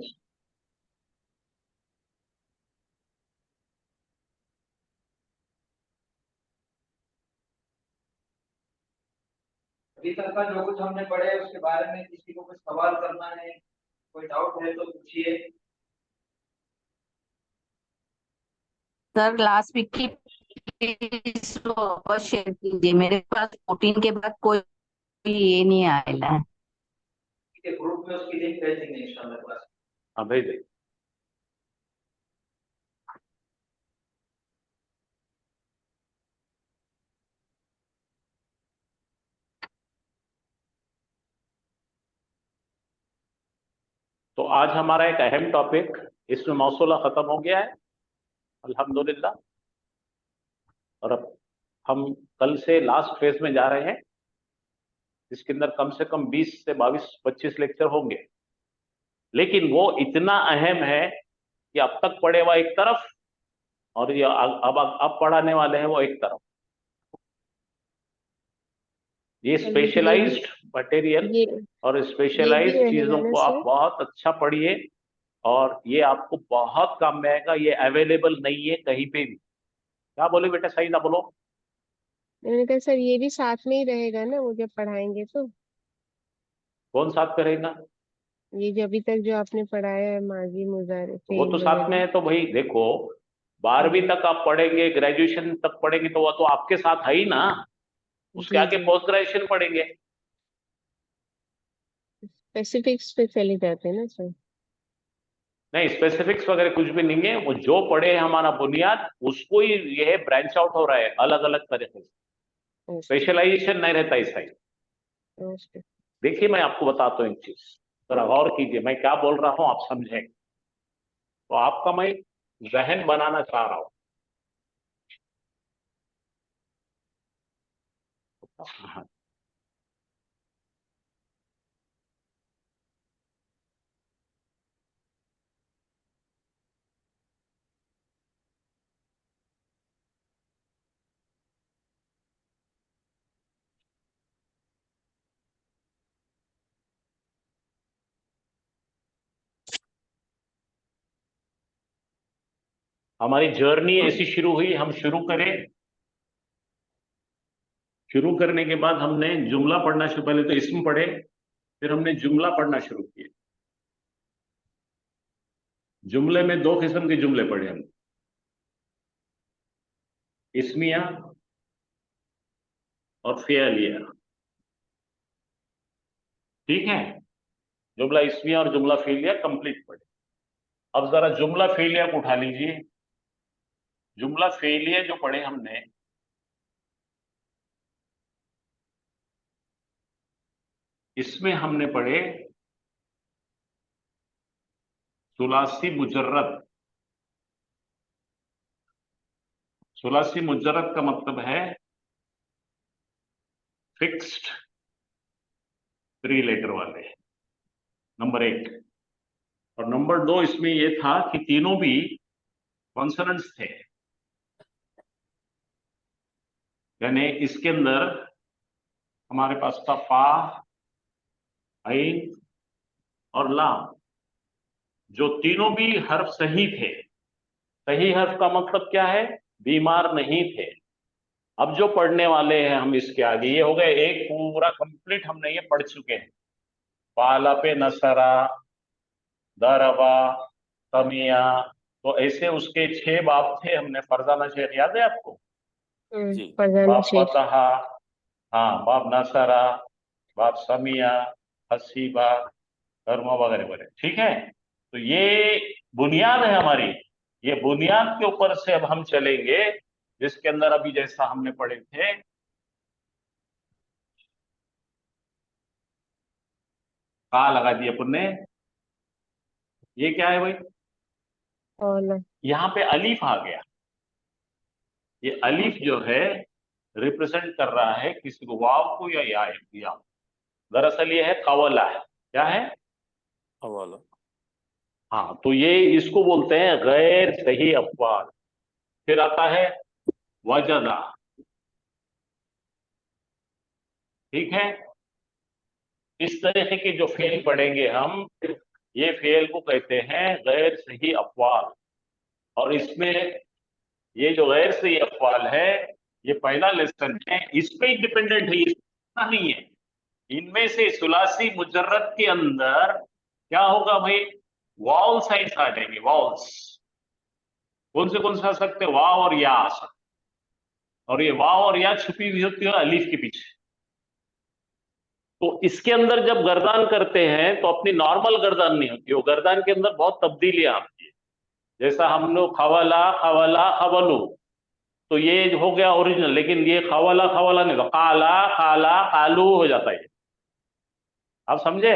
अभी तक का जो कुछ हमने पढ़े है उसके बारे में किसी को कुछ सवाल करना है, कोई डाउट है तो पूछिए। सर लास्ट वीक की प्लीज वापस शेयर कीजिए, मेरे पास 14 के बाद कोई ये नहीं आया है। ठीक है, ग्रुप में उसकी लिंक भेज देंगे इंशाल्लाह क्लास। हाँ, भेज देंगे। तो आज हमारा एक अहम टॉपिक, इसमें मौसूला खत्म हो गया है अल्हम्दुलिल्लाह, और अब हम कल से लास्ट फेज में जा रहे हैं, इसके अंदर कम से कम 20 से 22-25 लेक्चर होंगे। लेकिन वो इतना अहम है कि अब तक पढ़े हुआ एक तरफ, और ये अब पढ़ाने वाले हैं वो एक तरफ। ये स्पेशलाइज्ड मटेरियल ये और ये स्पेशलाइज्ड भी रहेगा चीजों ना को आप सर? बहुत अच्छा पढ़िए, और ये आपको बहुत काम में आएगा। ये अवेलेबल नहीं है कहीं पे भी। क्या बोले बेटा, सही ना बोलो? मैंने कहा सर ये भी साथ में ही रहेगा ना, वो जब पढ़ाएंगे तो? कौन साथ में रहेगा? ये जो अभी तक जो आपने पढ़ाया है, माजी मुजारे वो फेल तो साथ में वगैरह। है। तो भाई देखो, 12वीं तक आप पढ़ेंगे, ग्रेजुएशन तक पढ़ेंगे, तो वो तो आपके साथ है ही ना। उसके जी आगे जी, पोस्ट ग्रेजुएशन पढ़ेंगे। स्पेसिफिक्स पे चले जाते हैं ना सर? नहीं, स्पेसिफिक्स वगैरह कुछ भी नहीं है। वो जो पढ़े हैं हमारा बुनियाद, उसको ही ये ब्रांच आउट हो रहा है अलग अलग तरीके से। ओके स्पेशलाइजेशन नहीं रहता इस साइड। ओके। देखिए, मैं आपको बताता हूँ एक चीज, जरा गौर कीजिए मैं क्या बोल रहा हूँ, आप समझें। तो आपका मैं जहन बनाना चाह रहा हूँ। हाँ। हमारी जर्नी ऐसी शुरू हुई, हम शुरू करें। शुरू करने के बाद हमने जुमला पढ़ना शुरू, पहले तो इसम पढ़े, फिर हमने जुमला पढ़ना शुरू किए। जुमले में 2 किस्म के जुमले पढ़े हमने, इस्मिया और फिअलिया। ठीक है, जुमला इस्मिया और जुमला फिअलिया कंप्लीट पढ़े। अब जरा जुमला फिअलिया को उठा लीजिए। जुमला फिअलिया जो पढ़े हमने, इसमें हमने पढ़े सुलासी मुजर्रद। सुलासी मुजर्रद का मतलब है फिक्स्ड 3 लेटर वाले, नंबर 1। और नंबर 2 इसमें ये था कि तीनों भी कॉन्सोनेंट्स थे, यानी इसके अंदर हमारे पास था फा, आइन और लाम, जो तीनों भी हर्फ सही थे। सही हर्फ का मतलब क्या है? बीमार नहीं थे। अब जो पढ़ने वाले हैं हम इसके आगे, ये हो गए एक पूरा कंप्लीट, हमने ये पढ़ चुके हैं। पाला पे नसरा, दरबा, समिया, तो ऐसे उसके 6 बाब थे। हमने फरजाना शेख याद है आपको? जी। फरजाना बाब शेख। फतहा, हाँ, बाब नसरा, बाब समिया, हसीबा, कर्मा वगैरह वगैरह, ठीक है। तो ये बुनियाद है हमारी। ये बुनियाद के ऊपर से अब हम चलेंगे, जिसके अंदर अभी जैसा हमने पढ़े थे, का लगा दिया अपन ने। ये क्या है भाई? और यहाँ पे अलीफ आ गया। ये अलीफ जो है रिप्रेजेंट कर रहा है किसी को, वाव को या या। दरअसल ये है कवला। क्या है? हवाला। हाँ, तो ये इसको बोलते हैं गैर सही अफवाल। फिर आता है वजदा, ठीक है। इस तरह के जो फेल पढ़ेंगे हम, ये फेल को कहते हैं गैर सही अफवाल। और इसमें ये जो गैर सही अफवाल है, ये पहला लेसन है, इस पे ही डिपेंडेंट है, इतना नहीं है। इनमें से सुलासी मुजर्रद के अंदर क्या होगा भाई? वाउल साइंस आ जाएंगे, वाउल्स। कौन से आ सकते? वाव और या आ सकते। और ये वाव और या छुपी हुई होती है अलीफ के पीछे। तो इसके अंदर जब गर्दान करते हैं तो अपनी नॉर्मल गर्दान नहीं होती, वो गर्दान के अंदर बहुत तब्दीलियां आती है। जैसा हम लोग खवाला खवाला खवलू, तो ये हो गया ओरिजिनल, लेकिन ये खवाला खवाला नहीं, तो काला काला कालू हो जाता है। आप समझे?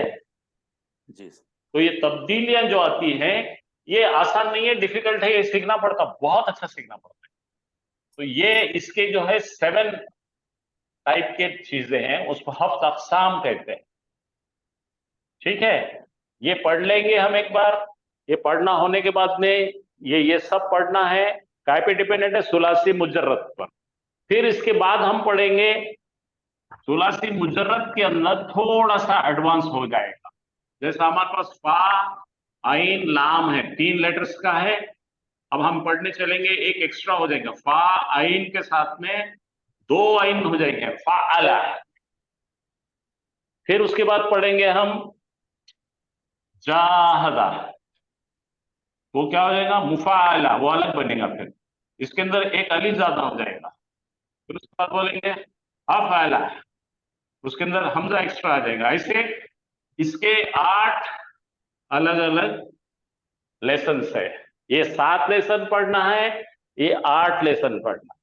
जी। तो ये तब्दीलियां जो आती हैं, ये आसान नहीं है, डिफिकल्ट है, ये सीखना पड़ता, बहुत अच्छा सीखना पड़ता है। तो ये इसके जो है 7 टाइप के चीजें हैं, उसको हफ्त अक़साम कहते हैं, ठीक है। ये पढ़ लेंगे हम एक बार। ये पढ़ना होने के बाद में ये सब पढ़ना है। काय पे डिपेंडेंट है? सुलासी मुजर्रद पर। फिर इसके बाद हम पढ़ेंगे सुलासी मुजर्रद के अंदर थोड़ा सा एडवांस हो जाएगा। जैसा हमारे पास फा, आइन, लाम है, 3 लेटर्स का है। अब हम पढ़ने चलेंगे, एक एक्स्ट्रा हो जाएगा, फा आइन के साथ में 2 आइन हो जाएंगे, फा अला। फिर उसके बाद पढ़ेंगे हम जाहदा, वो क्या हो जाएगा? मुफाला, वो अलग बनेगा। फिर इसके अंदर एक अली ज्यादा हो जाएगा। फिर उसके बाद बोलेंगे अफाला, उसके अंदर हमजा एक्स्ट्रा आ जाएगा। ऐसे इसके 8 अलग अलग लेसन है। ये 7 लेसन पढ़ना है, ये 8 लेसन पढ़ना।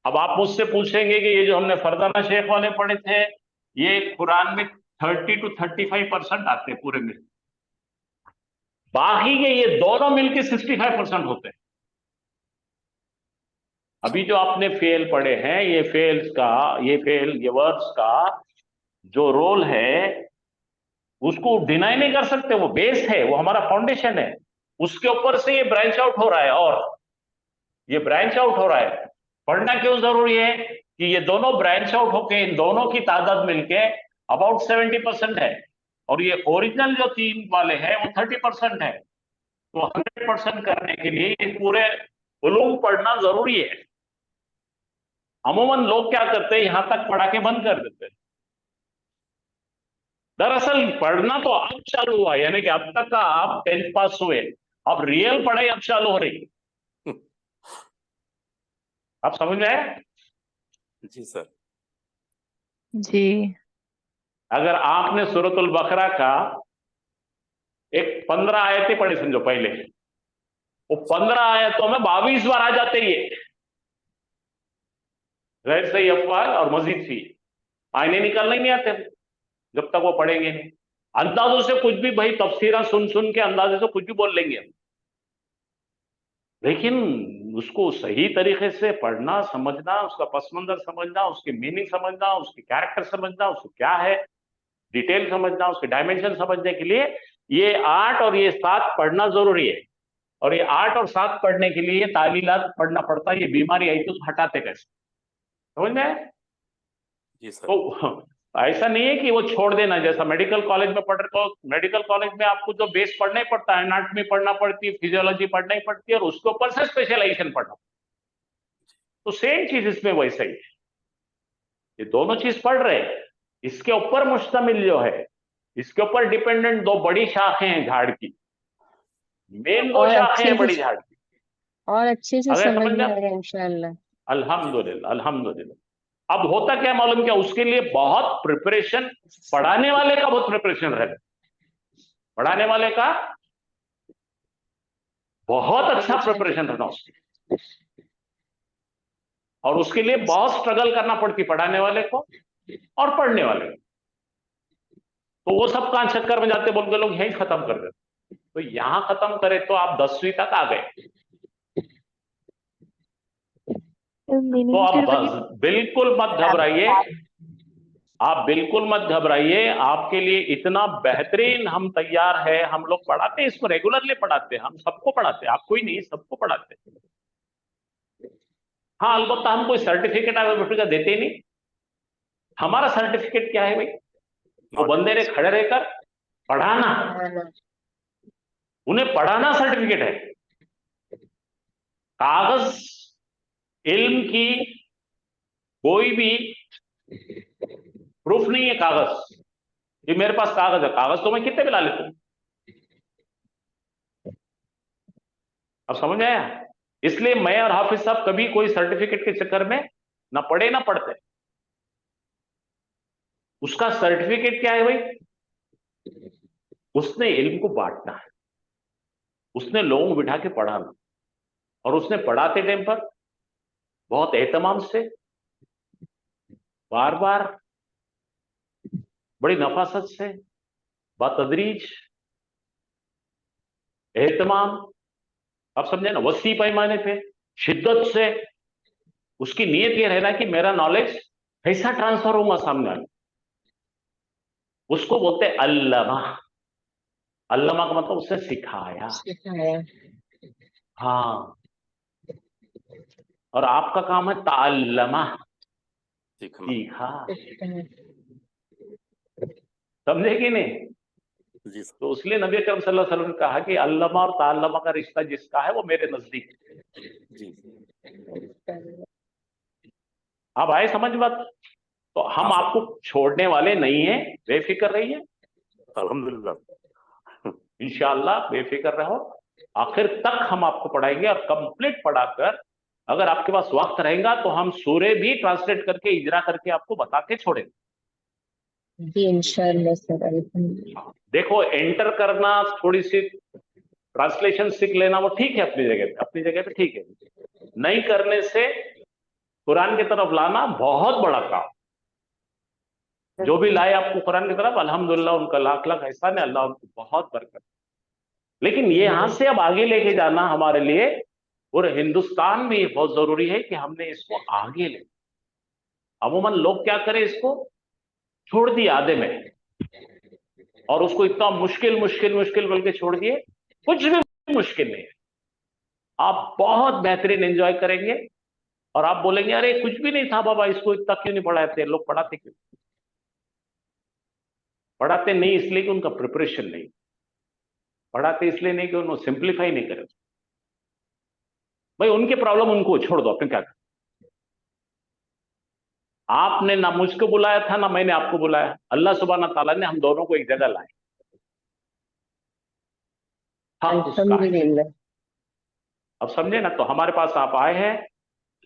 अब आप मुझसे पूछेंगे कि ये जो हमने फरजाना शेख वाले पढ़े थे, ये कुरान में 30 to 35% आते हैं पूरे में। बाकी के ये दोनों मिलके 65% होते हैं। अभी जो आपने फेल पढ़े हैं, ये फेल्स का, ये वर्ड्स का जो रोल है, उसको डिनाई नहीं कर सकते। वो बेस है, वो हमारा फाउंडेशन है, उसके ऊपर से ये ब्रांच आउट हो रहा है। और ये ब्रांच आउट हो रहा है। पढ़ना क्यों जरूरी है? कि ये दोनों ब्रांच आउट होके, इन दोनों की तादाद मिलके अबाउट 70% है, और ये ओरिजिनल जो 3 वाले हैं वो 30% है। तो 100% करने के लिए ये पूरे उलूम पढ़ना जरूरी है। अमूमन लोग क्या करते हैं, यहां तक पढ़ा के बंद कर देते हैं। दरअसल पढ़ना तो अब चालू हुआ, यानी कि अब तक का आप 10th पास हुए, अब रियल पढ़ाई अब चालू हो रही। आप समझ में आए? जी सर। जी। अगर आपने सूरतुल बकरा का एक 15 आयतें पढ़ी समझो पहले, वो 15 आयतों में 22 बार आ जाते ये गैर सही अफवाल और मजीद सी। आईने निकालने नहीं आते जब तक वो पढ़ेंगे नहीं। अंदाजों से कुछ भी भाई, तफसीरा सुन सुन के अंदाजे से कुछ भी बोल लेंगे हम। लेकिन उसको सही तरीके से पढ़ना, समझना, उसका पस मंजर समझना, उसकी मीनिंग समझना, उसकी कैरेक्टर समझना, उसको क्या है डिटेल समझना, उसके डायमेंशन समझने के लिए ये 8 और ये 7 पढ़ना जरूरी है। और ये 8 और 7 पढ़ने के लिए तालीलात पढ़ना पड़ता है। ये बीमारी आई तो हटाते कैसे, समझ में आया? जी सर। तो ऐसा नहीं है कि वो छोड़ देना, जैसा मेडिकल कॉलेज में पढ़ रहे तो मेडिकल कॉलेज में आपको जो बेस पढ़ना ही पड़ता है, एनाटॉमी पढ़ना पड़ती है, फिजियोलॉजी पढ़ना ही पड़ती है, और उसके ऊपर से स्पेशलाइजेशन पढ़ना। तो सेम चीज इसमें वैसा ही है, ये दोनों चीज पढ़ रहे हैं, इसके ऊपर मुश्तमिल जो है, इसके ऊपर डिपेंडेंट 2 बड़ी शाखें हैं झाड़ की, मेन 2 और शाखें हैं अच्छे बड़ी से झाड़ की। और अच्छे से अगर समझ समझ में में आएगा इंशाल्लाह। अल्हम्दुलिल्लाह, अल्हम्दुलिल्लाह। अब होता क्या मालूम क्या, उसके लिए बहुत प्रिपरेशन, पढ़ाने वाले का बहुत प्रिपरेशन रहता है, पढ़ाने वाले का बहुत अच्छा प्रिपरेशन रहना उसकी, और उसके लिए बहुत स्ट्रगल करना पड़ती पढ़ाने वाले को और पढ़ने वाले को। तो वो सब कहां चक्कर में जाते बोल के लोग यहीं खत्म कर देते। तो यहां खत्म करे तो आप 10वीं तक आ गए, तो आप बिल्कुल मत घबराइए, आप बिल्कुल मत घबराइए, आपके लिए इतना बेहतरीन हम तैयार है। हम लोग पढ़ाते हैं, इसको रेगुलरली पढ़ाते हैं, हम सबको पढ़ाते हैं, आपको ही नहीं सबको पढ़ाते हैं। हाँ, अलबत्ता हम कोई सर्टिफिकेट का देते ही नहीं। हमारा सर्टिफिकेट क्या है भाई, वो बंदे ने खड़े रहकर पढ़ाना, उन्हें पढ़ाना सर्टिफिकेट है। कागज इल्म की कोई भी प्रूफ नहीं है कागज कि मेरे पास कागज है, कागज तो मैं कितने भी ला लेता हूं। अब समझ आया? इसलिए मैं और हाफिज साहब कभी कोई सर्टिफिकेट के चक्कर में ना पढ़े ना पढ़ते। उसका सर्टिफिकेट क्या है भाई, उसने इल्म को बांटना है, उसने लोगों को बिठा के पढ़ाना, और उसने पढ़ाते टाइम पर बहुत एहतमाम से, बार बार, बड़ी नफासत से, बतदरीज, एहतमाम, आप समझे ना, वसी पैमाने पे, शिद्दत से, उसकी नीयत ये रहना कि मेरा नॉलेज कैसा ट्रांसफर होगा सामने वाले। उसको बोलते हैं अल्लमा। अल्लमा का मतलब उसने सिखाया। हाँ, और आपका काम है ताल्लमा, सीखा। समझे कि नहीं? जी सर। तो इसलिए नबी अकरम सल्लल्लाहु अलैहि वसल्लम ने कहा कि अल्लमा और ताल्लमा का रिश्ता जिसका है वो मेरे नजदीक। जी अब आए समझ बात? तो हम हाँ सर। आपको छोड़ने वाले नहीं है, बेफिक्र रहिए, अल्हम्दुलिल्लाह। इंशाअल्लाह बेफिक्र रहो। आखिर तक हम आपको पढ़ाएंगे, और कंप्लीट पढ़ाकर अगर आपके पास वक्त रहेगा तो हम सूरे भी ट्रांसलेट करके इजरा करके आपको बता के छोड़ेंगे। जी इंशाल्लाह सर, अल्हम्दुलिल्लाह। देखो, एंटर करना, थोड़ी सी ट्रांसलेशन सीख लेना वो ठीक है, अपनी जगह पे, अपनी जगह पे ठीक है। नहीं करने से कुरान की तरफ लाना बहुत बड़ा काम। जो भी लाए आपको कुरान की तरफ, अल्हम्दुलिल्लाह, उनका लाख लाख एहसान है, अल्लाह उनको बहुत बरकत। लेकिन ये यहां से अब आगे लेके जाना हमारे लिए पूरे हिंदुस्तान में ये बहुत जरूरी है कि हमने इसको आगे ले। अमूमन लोग क्या करें, इसको छोड़ दिया आधे में, और उसको इतना मुश्किल मुश्किल मुश्किल बोल के छोड़ दिए। कुछ भी मुश्किल नहीं है, आप बहुत बेहतरीन एंजॉय करेंगे, और आप बोलेंगे अरे कुछ भी नहीं था बाबा, इसको इतना क्यों नहीं पढ़ाते लोग, पढ़ाते क्यों? पढ़ाते नहीं इसलिए कि उनका प्रिपरेशन नहीं, पढ़ाते इसलिए नहीं कि उन्होंने सिंप्लीफाई नहीं करे। भाई उनके प्रॉब्लम उनको छोड़ दो, अपने क्या कर? आपने ना मुझको बुलाया था ना मैंने आपको बुलाया, अल्लाह सुब्हाना ताला ने हम दोनों को एक जगह लाए, हक उसका है। अल्हम्दुलिल्लाह। अब समझे ना? तो हमारे पास आप आए हैं,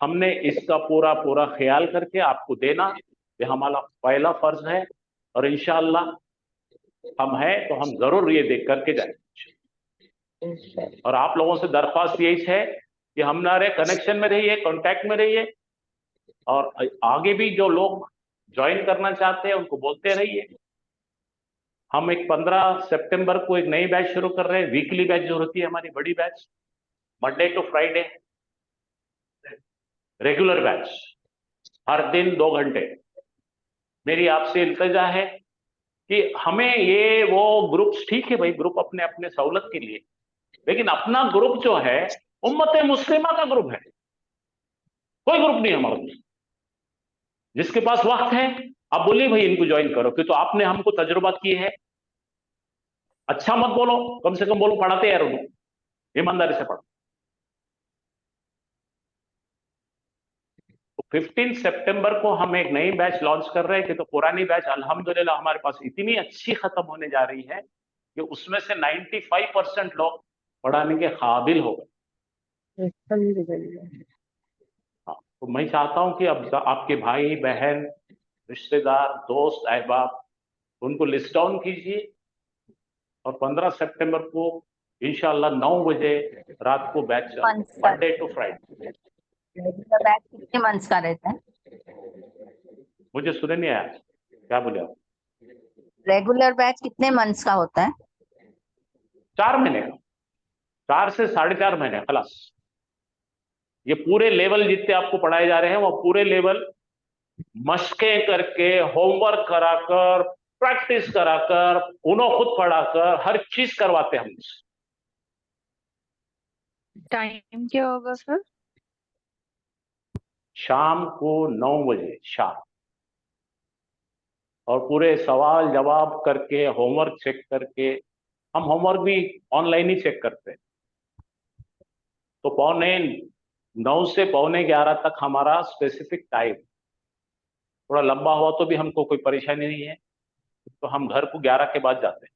हमने इसका पूरा पूरा ख्याल करके आपको देना, ये हमारा पहला फर्ज है, और इंशाअल्लाह हम हैं तो हम जरूर ये देख करके जाएंगे। और आप लोगों से दरख्वास्त यही है कि हमारे कनेक्शन में रहिए, कांटेक्ट में रहिए, और आगे भी जो लोग ज्वाइन करना चाहते हैं उनको बोलते रहिए। हम एक 15 सितंबर को एक नई बैच शुरू कर रहे हैं, वीकली बैच जो होती है हमारी बड़ी batch, Monday to Friday regular batch, हर दिन 2 घंटे। मेरी आपसे इल्तिजा है कि हमें ये वो ग्रुप्स, ठीक है भाई, ग्रुप अपने अपने सहूलत के लिए, लेकिन अपना ग्रुप जो है उम्मत मुस्लिमा का ग्रुप है, कोई ग्रुप नहीं हमारा। जिसके पास वक्त है आप बोलिए भाई इनको ज्वाइन करो, कि तो आपने हमको तजुर्बा की है। अच्छा मत बोलो, कम से कम बोलो पढ़ाते यार उनको, ईमानदारी से पढ़ो। तो 15 सितंबर को हम एक नई बैच लॉन्च कर रहे हैं, कि तो पुरानी बैच अल्हम्दुलिल्लाह हमारे पास इतनी अच्छी खत्म होने जा रही है कि उसमें से 95% लोग पढ़ाने के काबिल हो गए। हाँ, तो मैं चाहता हूं कि अब आपके भाई बहन, रिश्तेदार, दोस्त, अहबाब, उनको लिस्ट डाउन कीजिए और 15 सितंबर को इंशाल्लाह 9 बजे रात को batch, Monday to Friday. Regular batch कितने मंथ्स का रहता है? मुझे सुने नहीं आया, क्या बोले आप? रेगुलर बैच कितने मंथ्स का होता है? 4 महीने का, 4 से 4.5 महीने खलास। ये पूरे लेवल जितने आपको पढ़ाए जा रहे हैं वो पूरे लेवल मशकें करके, होमवर्क कराकर, प्रैक्टिस कराकर, उन्होंने खुद पढ़ाकर, हर चीज करवाते हैं हम। टाइम क्या होगा सर? शाम को 9 बजे शाम, और पूरे सवाल जवाब करके, होमवर्क चेक करके, हम होमवर्क भी ऑनलाइन ही चेक करते हैं। तो 9:45 से 11:15 तक हमारा स्पेसिफिक टाइम, थोड़ा लंबा हुआ तो भी हमको कोई परेशानी नहीं है, तो हम घर को 11 के बाद जाते हैं।